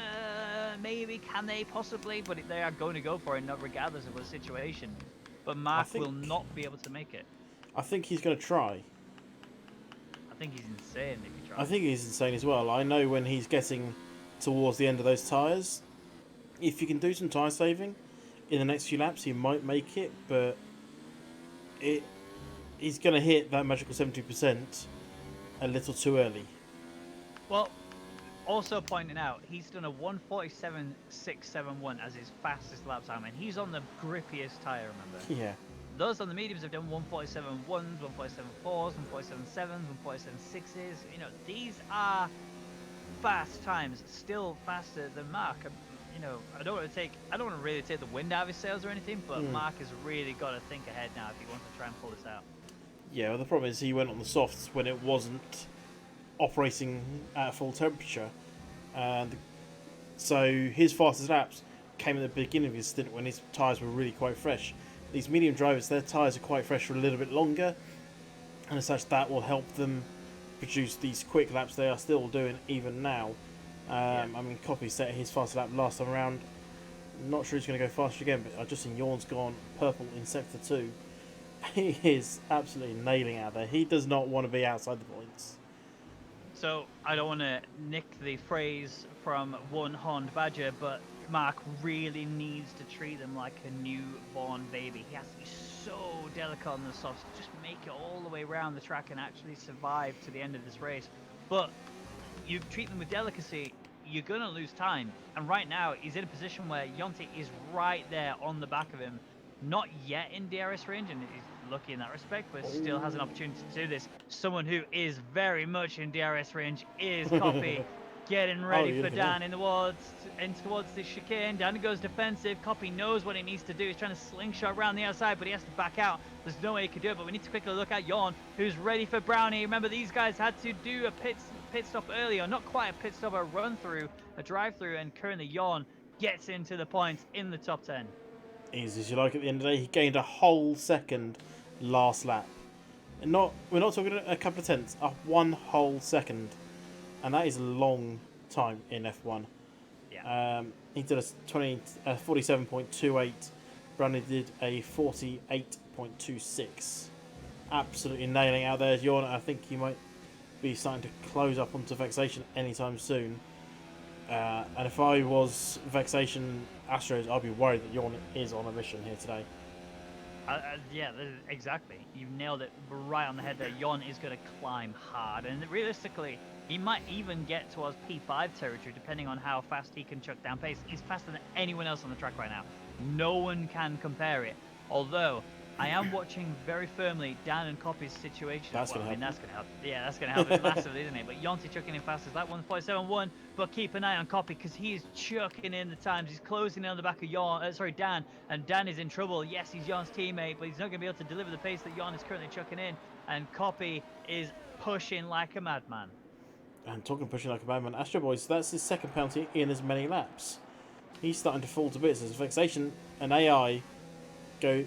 maybe, can they possibly? But they are going to go for it, not regardless of the situation. But Mark will not be able to make it. I think he's going to try. I think he's insane if he tries. I think he's insane as well. I know when he's getting towards the end of those tyres, if you can do some tyre saving in the next few laps, he might make it, but he's going to hit that magical 70% a little too early. Well, also pointing out, he's done a 1:47.671 as his fastest lap time, and he's on the grippiest tyre, remember? Yeah. Those on the mediums have done 1:47.1s, 1:47.4s, 1:47.7s, 1:47.6s. You know, these are fast times, still faster than Mark. You know, I don't want to really take the wind out of his sails or anything, but Mark has really got to think ahead now if he wants to try and pull this out. Yeah, well, the problem is he went on the softs when it wasn't operating at full temperature, and so his fastest laps came at the beginning of his stint when his tyres were really quite fresh. These medium drivers, their tyres are quite fresh for a little bit longer, and as such that will help them produce these quick laps they are still doing even now. I mean, Copy set his fastest lap last time around. Not sure he's going to go faster again, but I've just seen Yawn's gone purple in Sector 2. He is absolutely nailing out there. He does not want to be outside the points. So, I don't want to nick the phrase from one horned badger, but Mark really needs to treat them like a newborn baby. He has to be so delicate on the softs, just make it all the way around the track and actually survive to the end of this race. But you treat them with delicacy, you're going to lose time. And right now, he's in a position where Yonti is right there on the back of him. Not yet in DRS range, and he's lucky in that respect, but still has an opportunity to do this. Someone who is very much in DRS range is Copy. Getting ready for Dan in towards the chicane. Dan goes defensive. Copy knows what he needs to do. He's trying to slingshot around the outside, but he has to back out. There's no way he can do it, but we need to quickly look at Yawn, who's ready for Brownie. Remember, these guys had to do a pit stop earlier. Not quite a pit stop, a run-through, a drive-through, and currently Yawn gets into the points in the top 10. Easy as you like at the end of the day. He gained a whole second last lap. We're not talking a couple of tenths, a 1 whole second, and that is a long time in F1. Yeah. He did a 47.28. Brandon did a 48.26. Absolutely nailing out there. Jorn, I think he might be starting to close up onto Vexation anytime soon. And if I was Vexation Astros, I'd be worried that Jorn is on a mission here today. Yeah, exactly. You've nailed it right on the head there. Yon is going to climb hard, and realistically, he might even get towards P5 territory, depending on how fast he can chuck down pace. He's faster than anyone else on the track right now. No one can compare it. Although, I am watching very firmly Dan and Copy's situation. That's going to help. That's going to help. Yeah, that's going to help it massively, isn't it? But Yonti chucking in fast as that 1.71. But keep an eye on Copy because he is chucking in the times. He's closing in on the back of Dan, and Dan is in trouble. Yes, he's Jan's teammate, but he's not going to be able to deliver the pace that Jan is currently chucking in. And Copy is pushing like a madman. And talking pushing like a madman, Astro Boys, that's his second penalty in as many laps. He's starting to fall to bits as Vexation and AI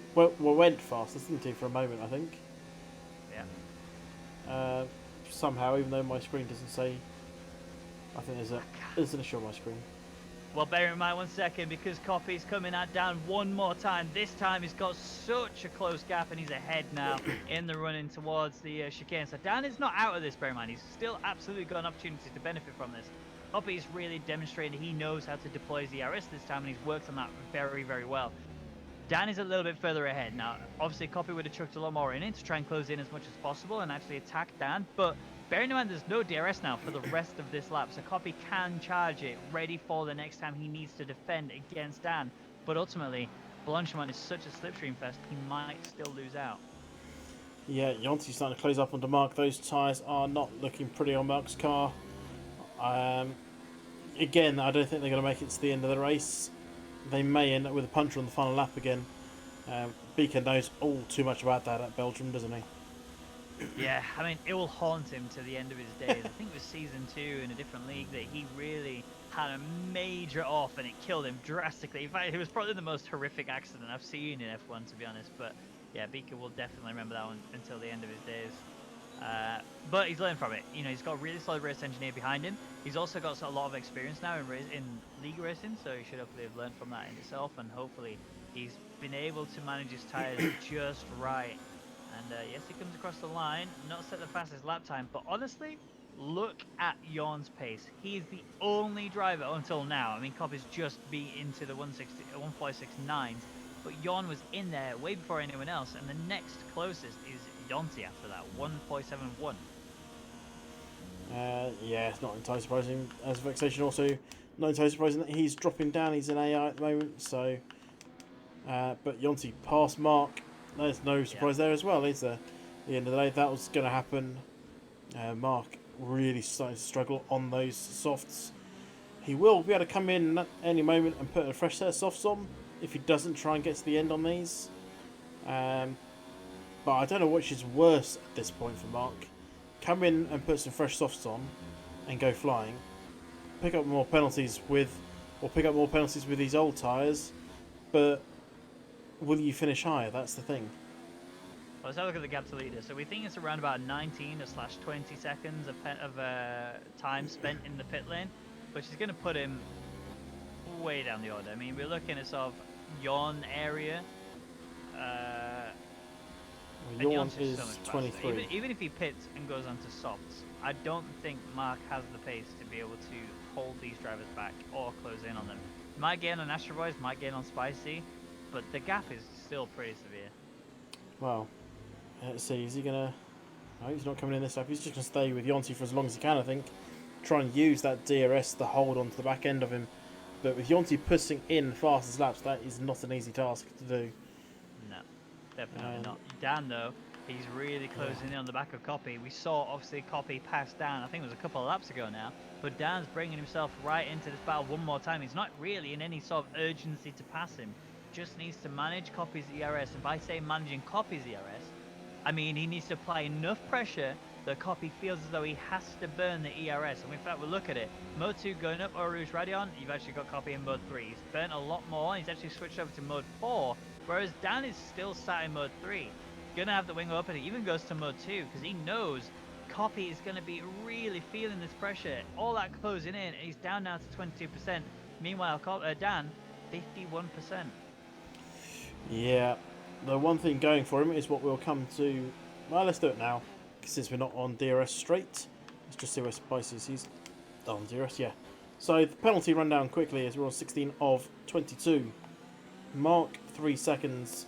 went fast, didn't he, for a moment, I think. Yeah. Somehow, even though my screen doesn't say. I think there's an issue on my screen. Well, bear in mind 1 second, because Copy's coming at Dan one more time. This time he's got such a close gap and he's ahead now in the running towards the chicane. So Dan is not out of this, bear in mind. He's still absolutely got an opportunity to benefit from this. Copy's really demonstrated he knows how to deploy his ERS this time, and he's worked on that very, very well. Dan is a little bit further ahead. Now, obviously, Copy would have chucked a lot more in it to try and close in as much as possible and actually attack Dan. But bearing in mind there's no DRS now for the rest of this lap, so Copy can charge it, ready for the next time he needs to defend against Dan. But ultimately, Blanchimont is such a slipstream fest, he might still lose out. Yeah, Yonti's starting to close up onto Mark. Those tyres are not looking pretty on Mark's car. Again, I don't think they're going to make it to the end of the race. They may end up with a puncher on the final lap again. Beaker knows all too much about that at Belgium, doesn't he? Yeah, I mean, it will haunt him to the end of his days. I think it was season 2 in a different league that he really had a major off and it killed him drastically. In fact, it was probably the most horrific accident I've seen in F1, to be honest. But yeah, Beaker will definitely remember that one until the end of his days. But he's learned from it. You know, he's got a really solid race engineer behind him. He's also got a lot of experience now in league racing, so he should hopefully have learned from that in itself. And hopefully, he's been able to manage his tires just right. And yes, he comes across the line, not set the fastest lap time, but honestly, look at Jorn's pace. He is the only driver until now. I mean, Copy's just beat into the 1.69s, but Jorn was in there way before anyone else, and the next closest is Yonti after that, 1.71. Yeah, it's not entirely surprising. As Vexation also, not entirely surprising that he's dropping down. He's an AI at the moment, so. But Yonti passed Mark. There's no surprise there as well, is there? At the end of the day, that was going to happen. Mark really starting to struggle on those softs. He will be able to come in at any moment and put a fresh set of softs on if he doesn't try and get to the end on these. But I don't know which is worse at this point for Mark. Come in and put some fresh softs on and go flying. Pick up more penalties with these old tyres, but will you finish higher? That's the thing. Well, let's have a look at the gap to leader. So we think it's around about 19/20 seconds of time spent in the pit lane, which is going to put him way down the order. I mean, we're looking at sort of Yon area. Yon is 23. Even if he pits and goes onto softs, I don't think Mark has the pace to be able to hold these drivers back or close in on them. Might gain on Astro Boys, might gain on Spicy, but the gap is still pretty severe. Well, let's see, is he going to... No, he's not coming in this lap. He's just going to stay with Yonti for as long as he can, I think. Try and use that DRS to hold onto the back end of him. But with Yonti pushing in fastest laps, that is not an easy task to do. No, definitely not. Dan, though, he's really closing in on the back of Copy. We saw, obviously, Copy pass Dan, I think it was a couple of laps ago now. But Dan's bringing himself right into this battle one more time. He's not really in any sort of urgency to pass him. Just needs to manage Copy's ERS. And by saying managing Copy's ERS, I mean he needs to apply enough pressure that Copy feels as though he has to burn the ERS. And in fact, we'll look at it. Mode 2 going up Eau Rouge Radion, you've actually got Copy in Mode 3. He's burnt a lot more, and he's actually switched over to Mode 4, whereas Dan is still sat in Mode 3. going to have the wing open. He even goes to mode 2 because he knows Copy is going to be really feeling this pressure. All that closing in, and he's down now to 22%. Meanwhile, Dan, 51%. Yeah, the one thing going for him is what we'll come to. Well, let's do it now, since we're not on DRS straight. Let's just see where Spicy is. He's on DRS, yeah. So the penalty rundown quickly is we're on 16 of 22. Mark 3 seconds.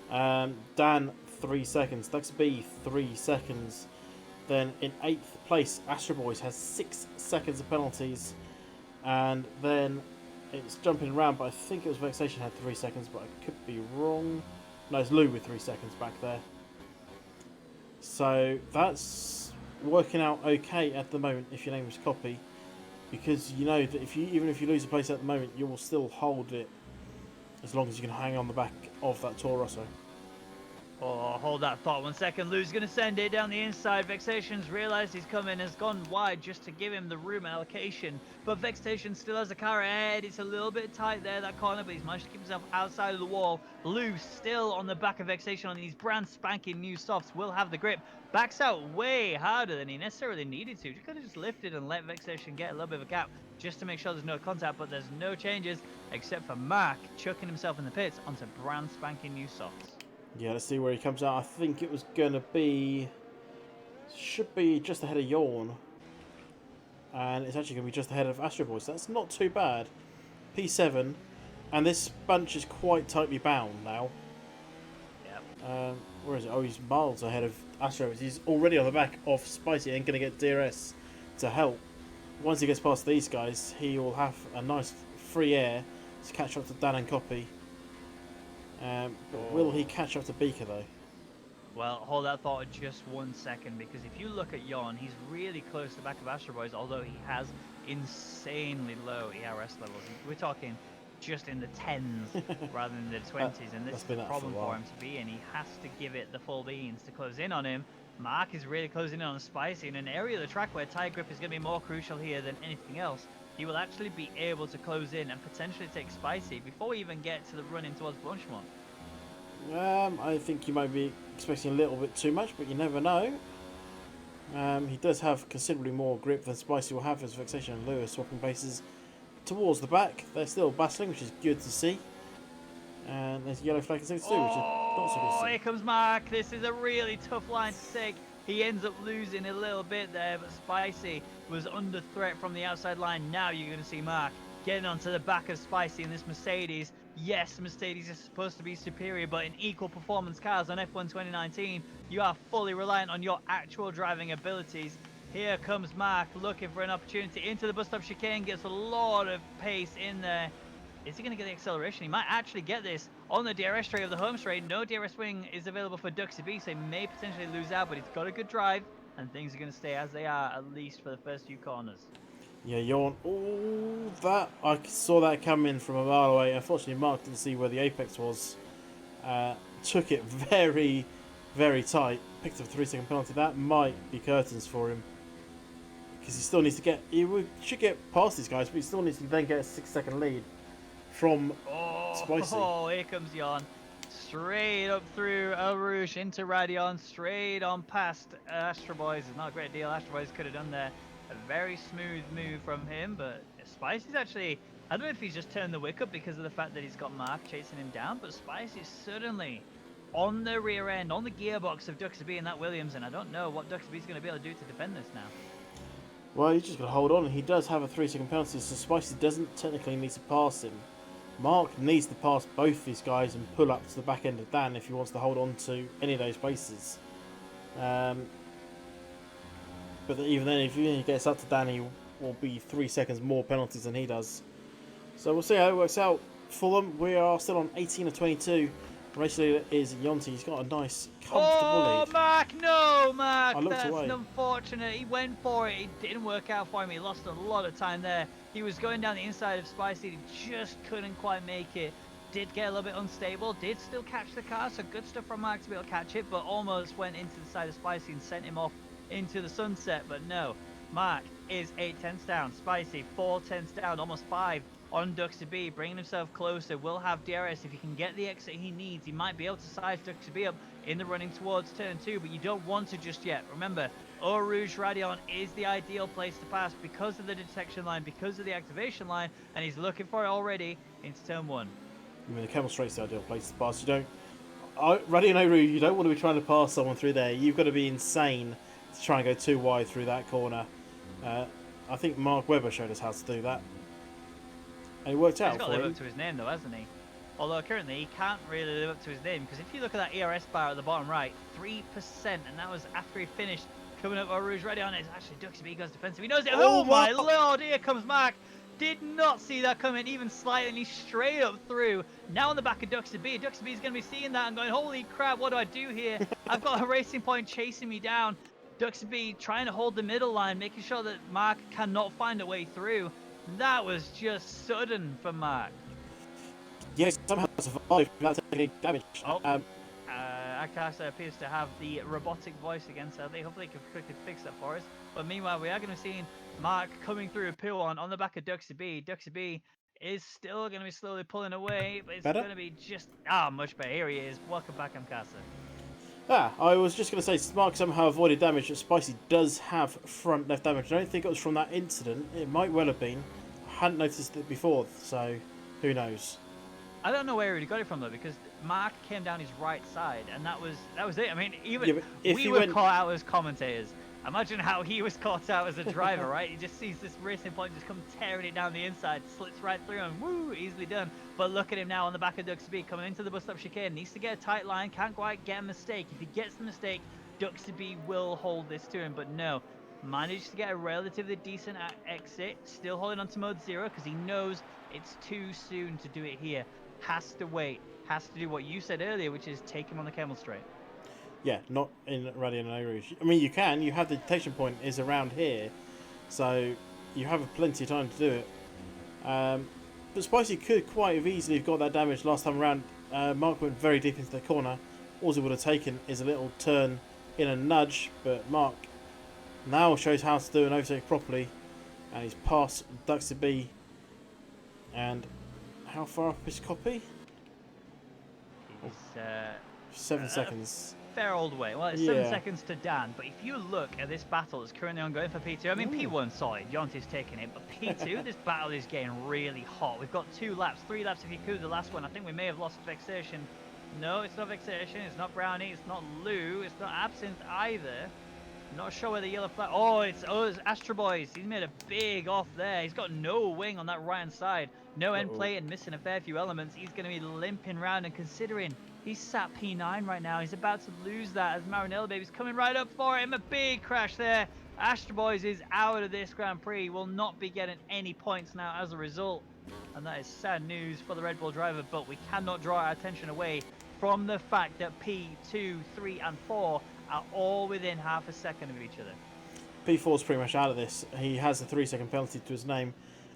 Dan 3 seconds. Dux B 3 seconds. Then in 8th place, Astro Boys has 6 seconds of penalties. And then it's jumping around, but I think it was Vexation had 3 seconds, but I could be wrong. No, it's Lou with 3 seconds back there. So that's working out okay at the moment if your name is Copy, because you know that even if you lose a place at the moment, you will still hold it as long as you can hang on the back of that Toro Rosso. Oh, hold that thought 1 second. Lou's going to send it down the inside. Vexation's realised he's coming, has gone wide just to give him the room allocation. But Vexation still has a car ahead. It's a little bit tight there, that corner, but he's managed to keep himself outside of the wall. Lou still on the back of Vexation on these brand spanking new softs. Will have the grip. Backs out way harder than he necessarily needed to. Just could have just lifted and let Vexation get a little bit of a gap just to make sure there's no contact, but there's no changes except for Mark chucking himself in the pits onto brand spanking new softs. Yeah, let's see where he comes out. I think it was going to be... should be just ahead of Yawn. And it's actually going to be just ahead of Astro Boy, so that's not too bad. P7. And this bunch is quite tightly bound now. Yep. Where is it? Oh, he's miles ahead of Astro. He's already on the back of Spicy and going to get DRS to help. Once he gets past these guys, he will have a nice free air to catch up to Dan and Copy. But will he catch up to Beaker though? Well, hold that thought just 1 second, because if you look at Yon, he's really close to the back of Astro Boys, although he has insanely low ERS levels. We're talking just in the 10s rather than the 20s, and this is a problem for him to be in. He has to give it the full beans to close in on him. Mark is really closing in on Spicy in an area of the track where tire grip is going to be more crucial here than anything else. He will actually be able to close in and potentially take Spicy before we even get to the run in towards Bunchmont. I think you might be expecting a little bit too much, but you never know. He does have considerably more grip than Spicy will have as Vexation and Lewis swapping bases towards the back. They're still battling, which is good to see. And there's a yellow flag in 6-2, which is not so good to see. Here comes Mark. This is a really tough line to take. He ends up losing a little bit there, but Spicy was under threat from the outside line. Now you're going to see Mark getting onto the back of Spicy in this Mercedes. Yes, Mercedes is supposed to be superior, but in equal performance cars on F1 2019, you are fully reliant on your actual driving abilities. Here comes Mark looking for an opportunity into the bus stop chicane, gets a lot of pace in there. Is he going to get the acceleration? He might actually get this on the DRS straight of the home straight. No DRS wing is available for Duxie B, so he may potentially lose out, but he's got a good drive, and things are going to stay as they are, at least for the first few corners. Yeah, Yawn. Oh, that I saw that come in from a mile away. Unfortunately, Mark didn't see where the apex was. Took it very, very tight. Picked up a 3-second penalty. That might be curtains for him, because he still needs to get. Should get past these guys, but he still needs to then get a 6-second lead from Spicy. Oh, here comes Jan. Straight up through El Rouge into Radion, straight on past Astro Boys. It's not a great deal Astro Boys could have done there. A very smooth move from him, but Spicy's actually, I don't know if he's just turned the wick up because of the fact that he's got Mark chasing him down, but Spicy's certainly on the rear end, on the gearbox of Duxie B and that Williams, and I don't know what Duxie B's going to be able to do to defend this now. Well, he's just got to hold on, and he does have a 3-second penalty, so Spicy doesn't technically need to pass him. Mark needs to pass both these guys and pull up to the back end of Dan if he wants to hold on to any of those places. But even then, if he gets up to Dan, he will be 3 seconds more penalties than he does. So we'll see how it works out. Fulham, we are still on 18 of 22. Race leader is Yonti. He's got a nice, comfortable lead. Oh, Mark, no, Mark. That's away. Unfortunate. He went for it. It didn't work out for him. He lost a lot of time there. He was going down the inside of Spicy. He just couldn't quite make it. Did get a little bit unstable. Did still catch the car. So good stuff from Mark to be able to catch it, but almost went into the side of Spicy and sent him off into the sunset. But no, Mark is 8 tenths down. Spicy, 4 tenths down, almost 5 on Duxby, bringing himself closer. Will have DRS. If he can get the exit he needs, he might be able to size Duxby up in the running towards turn 2, but you don't want to just yet. Remember, Eau Rouge Radion is the ideal place to pass because of the detection line, because of the activation line, and he's looking for it already into turn 1. I mean, the Camel Straight's the ideal place to pass. You don't... Radion Eau Rouge, you don't want to be trying to pass someone through there. You've got to be insane to try and go too wide through that corner. I think Mark Webber showed us how to do that. And it worked out He's got for to live him. up to his name though, hasn't he? Although currently he can't really live up to his name, because if you look at that ERS bar at the bottom right, 3%, and that was after he finished coming up Eau Rouge Radion. It's actually Duxby goes defensive. He knows it. Oh my lord, here comes Mark. Did not see that coming even slightly, and he's straight up through. Now on the back of Duxby. Duxby's going to be seeing that and going, holy crap, what do I do here? I've got a Racing Point chasing me down. Duxby trying to hold the middle line, making sure that Mark cannot find a way through. That was just sudden for Mark. Yes, somehow survived without taking any damage. Oh. Akasa appears to have the robotic voice again, so hopefully they can quickly fix that for us. But meanwhile, we are going to be seeing Mark coming through a P1 on the back of Duxby. Duxby is still going to be slowly pulling away, but it's going to be just... much better. Here he is. Welcome back, Amkasa. I was just going to say, Mark somehow avoided damage, but Spicy does have front left damage. I don't think it was from that incident. It might well have been. I hadn't noticed it before, so who knows. I don't know where he got it from though, because Mark came down his right side, and that was it. I mean, even we were caught out as commentators. Imagine how he was caught out as a driver, right? He just sees this Racing Point just come tearing it down the inside, slits right through him, woo, easily done. But look at him now on the back of Duxby, coming into the bus stop chicane, needs to get a tight line, can't quite get a mistake. If he gets the mistake, Duxby will hold this to him, but no. Managed to get a relatively decent exit, still holding on to mode 0 because he knows it's too soon to do it here. Has to wait, has to do what you said earlier, which is take him on the Camel Straight. Yeah, not in Radion and Eau Rouge. I mean, you can. You have the detection point is around here, so you have plenty of time to do it. But Spicy could quite have easily have got that damage last time around. Mark went very deep into the corner. All he would have taken is a little turn in a nudge, but Mark now shows how to do an overtake properly, and he's past Duxby. And how far up is Copy? He's 7 seconds. Fair old way. Well, it's 7 seconds to Dan, but if you look at this battle that's currently ongoing for P2, I mean, P1 solid, Yonti's taking it, but P2, this battle is getting really hot. We've got 3 laps if you could. The last one, I think we may have lost Vexation. No, it's not Vexation, it's not Brownie, it's not Lou, it's not Absinthe either. Not sure where the yellow flag... it's Astro Boys. He's made a big off there. He's got no wing on that right-hand side. No end plate and missing a fair few elements. He's going to be limping around, and considering he's sat P9 right now, he's about to lose that as Marinella Baby's coming right up for him. A big crash there. Astro Boys is out of this Grand Prix. Will not be getting any points now as a result. And that is sad news for the Red Bull driver, but we cannot draw our attention away from the fact that P2, 3 and 4 are all within half a second of each other. P4's pretty much out of this. He has a 3-second penalty to his name,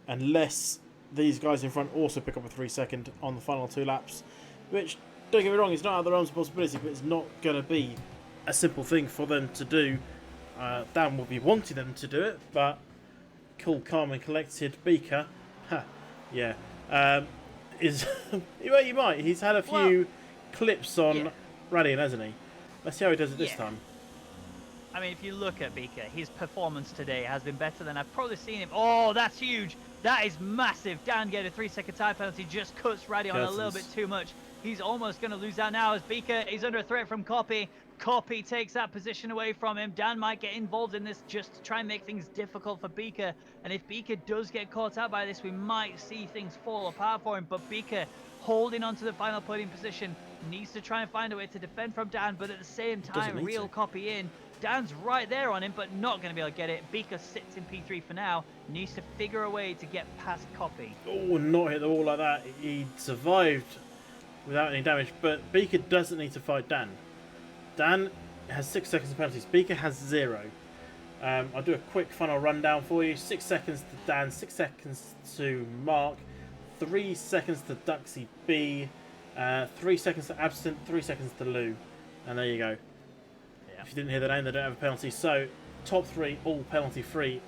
unless these guys in front also pick up a 3-second on the final 2 laps, which, don't get me wrong, it's not out of their own possibility, but it's not going to be a simple thing for them to do. Dan will be wanting them to do it, but cool, calm and collected Beaker, is well, you might. He's had a few clips on Radion, hasn't he? Let's see how he does it this time. I mean, if you look at Beaker, his performance today has been better than I've probably seen him. Oh, that's huge. That is massive. Dan get a 3-second time penalty, just cuts Radion a little bit too much. He's almost going to lose that now as Beaker is under threat from Copy. Copy takes that position away from him. Dan might get involved in this just to try and make things difficult for Beaker. And if Beaker does get caught out by this, we might see things fall apart for him. But Beaker, holding on to the final podium position, needs to try and find a way to defend from Dan, but at the same time, reel Copy in. Dan's right there on him, but not going to be able to get it. Beaker sits in P3 for now. Needs to figure a way to get past Copy. Oh, not hit the wall like that. He survived without any damage, but Beaker doesn't need to fight Dan. Dan has 6 seconds of penalties. Beaker has 0. I'll do a quick final rundown for you. 6 seconds to Dan, 6 seconds to Mark, 3 seconds to Duxy B, 3 seconds to Absinthe, 3 seconds to Lou. And there you go. Yeah. If you didn't hear the name, they don't have a penalty. So, top 3, all penalty free.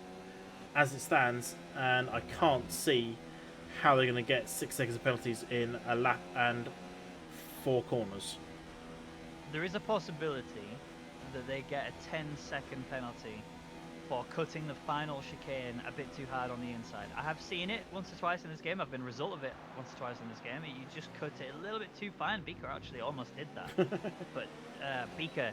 as it stands, and I can't see how they're going to get 6 seconds of penalties in a lap and 4 corners. There is a possibility that they get a 10-second penalty for cutting the final chicane a bit too hard on the inside. I have seen it once or twice in this game. I've been a result of it once or twice in this game. You just cut it a little bit too fine. Beaker actually almost did that. But Beaker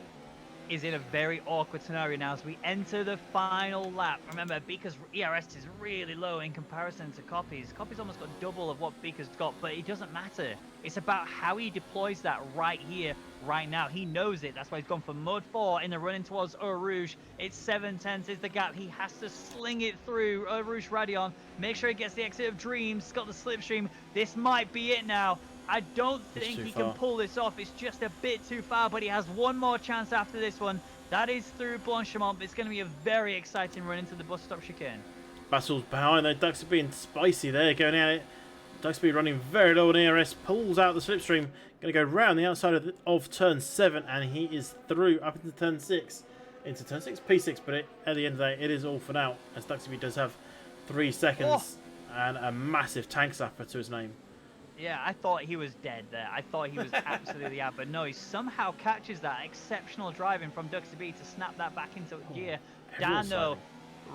is in a very awkward scenario now as we enter the final lap. Remember, Beaker's ERS is really low in comparison to Copy's. Copy's almost got double of what Beaker's got, but it doesn't matter. It's about how he deploys that right here, right now. He knows it. That's why he's gone for Mud 4 in the running towards Eau Rouge. It's 7/10 is the gap. He has to sling it through Eau Rouge Radion. Make sure he gets the exit of Dreams. He's got the slipstream. This might be it now. I don't think he can pull this off. It's just a bit too far, but he has one more chance after this one. That is through Blanchimont. It's going to be a very exciting run into the bus stop chicane. Battles behind though. Ducks are being spicy there, going at it. Duxby running very low on ERS, pulls out the slipstream, going to go round the outside of turn 7, and he is through up into turn 6. Into turn 6, P6, but at the end of the day, it is all for now, as Duxby does have 3 seconds and a massive tank zapper to his name. Yeah, I thought he was dead there. I thought he was absolutely out, but no, he somehow catches that exceptional driving from Duxby to snap that back into gear. Dan, though,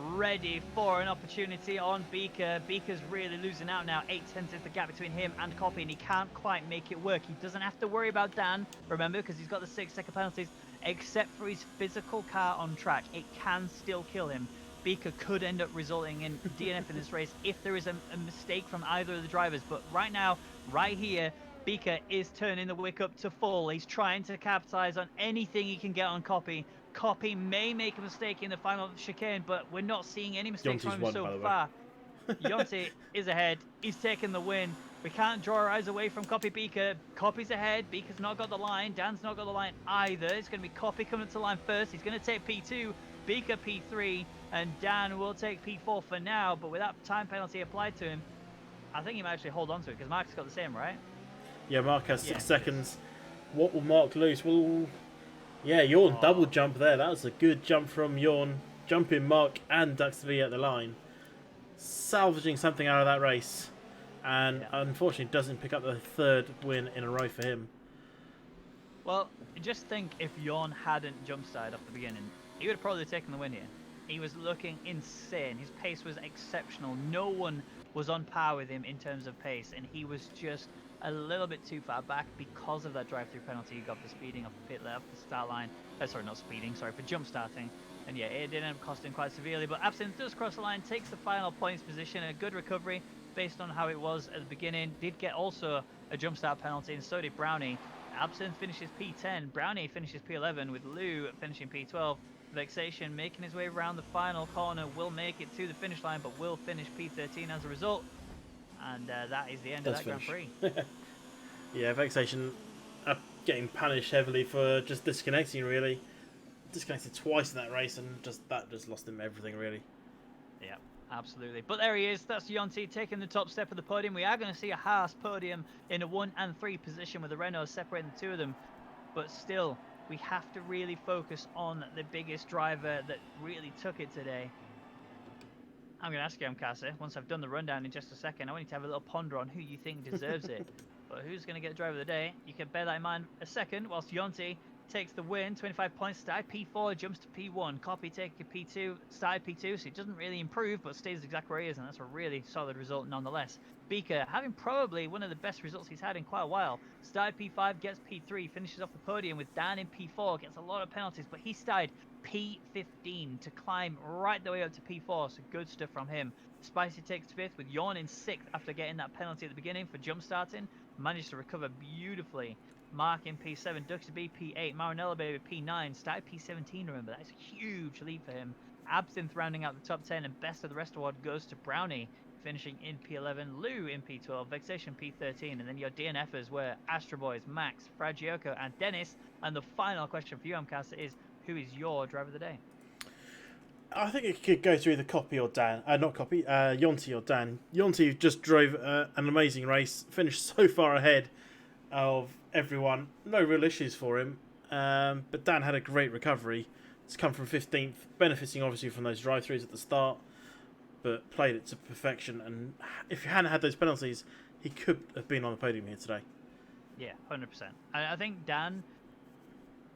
ready for an opportunity on Beaker. Beaker's really losing out now. 8/10 is the gap between him and Copy, and he can't quite make it work. He doesn't have to worry about Dan, remember, because he's got the 6-second penalties, except for his physical car on track. It can still kill him. Beaker could end up resulting in DNF in this race if there is a mistake from either of the drivers, but right now, right here, Beaker is turning the wick up to full. He's trying to capitalize on anything he can get on Copy. Copy may make a mistake in the final chicane, but we're not seeing any mistakes from him so far. Yonti is ahead. He's taken the win. We can't draw our eyes away from Copy Beaker. Copy's ahead. Beaker's not got the line. Dan's not got the line either. It's going to be Copy coming to the line first. He's going to take P2, Beaker P3, and Dan will take P4 for now, but with that time penalty applied to him, I think he might actually hold on to it, because Mark's got the same, right? Yeah, Mark has 6 seconds. What will Mark lose? Well, yeah, Yawn double jump there. That was a good jump from Yawn. Jumping Mark and Duxby at the line. Salvaging something out of that race. And unfortunately doesn't pick up the 3rd win in a row for him. Well, just think if Yawn hadn't jump started off the beginning, he would have probably taken the win here. He was looking insane. His pace was exceptional. No one was on par with him in terms of pace, and he was just a little bit too far back because of that drive-through penalty. He got for speeding off the pit left, the start line. Sorry, not speeding, sorry, for jump starting. And yeah, it did end up costing quite severely, but Absinthe does cross the line, takes the final points position, a good recovery based on how it was at the beginning. Did get also a jump start penalty, and so did Brownie. Absinthe finishes P10, Brownie finishes P11, with Lou finishing P12. Vexation making his way around the final corner, will make it to the finish line, but will finish P13 as a result. And that is the end of that Grand Prix. Yeah, Vexation getting punished heavily for just disconnecting, really. Disconnected twice in that race, and that just lost him everything, really. Yeah, absolutely. But there he is. That's Yonti taking the top step of the podium. We are going to see a Haas podium in a 1 and 3 position with the Renault separating the two of them. But still, we have to really focus on the biggest driver that really took it today. I'm going to ask you, Amkasa, once I've done the rundown in just a second, I want you to have a little ponder on who you think deserves it. But who's going to get the driver of the day? You can bear that in mind a second, whilst Yonti takes the win, 25 points, started P4, jumps to P1. Copy taking P2, started P2, so he doesn't really improve, but stays exactly where he is, and that's a really solid result nonetheless. Beaker, having probably one of the best results he's had in quite a while, started P5, gets P3, finishes off the podium with Dan in P4, gets a lot of penalties, but he started P15 to climb right the way up to P4, so good stuff from him. Spicy takes 5th with Yawn in 6th after getting that penalty at the beginning for jump starting, managed to recover beautifully. Mark in P7, Duxby P8, Marinella Baby P9, started P17, remember, that's a huge lead for him. Absinthe rounding out the top 10, and best of the rest award goes to Brownie, finishing in P11, Lou in P12, Vexation P13, and then your DNFers were Astro Boys, Max, Fragioco, and Dennis. And the final question for you, Amcasa, is who is your driver of the day? I think it could go to either Copy or Dan. Not Copy, Yonti or Dan. Yonti just drove an amazing race, finished so far ahead of everyone. No real issues for him. But Dan had a great recovery. It's come from 15th, benefiting obviously from those drive-throughs at the start. but played it to perfection. And if he hadn't had those penalties, he could have been on the podium here today. Yeah, 100%. I think Dan.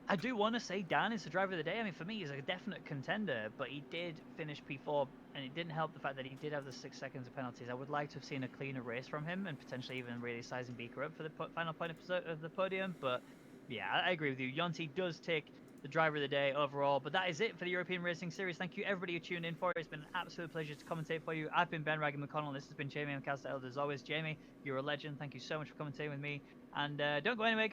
I do want to say Dan is the driver of the day. I mean, for me, he's a definite contender, but he did finish P4, and it didn't help the fact that he did have the 6 seconds of penalties. I would like to have seen a cleaner race from him, and potentially even really sizing Beaker up for the final point of the podium. But yeah, I agree with you. Yonti does take the driver of the day overall. But that is it for the European Racing Series. Thank you everybody who tuned in for it. It's been an absolute pleasure to commentate for you. I've been Ben Raggy McConnell. This has been Jamie McCaster. As always, Jamie, you're a legend. Thank you so much for commentating with me. And don't go anywhere.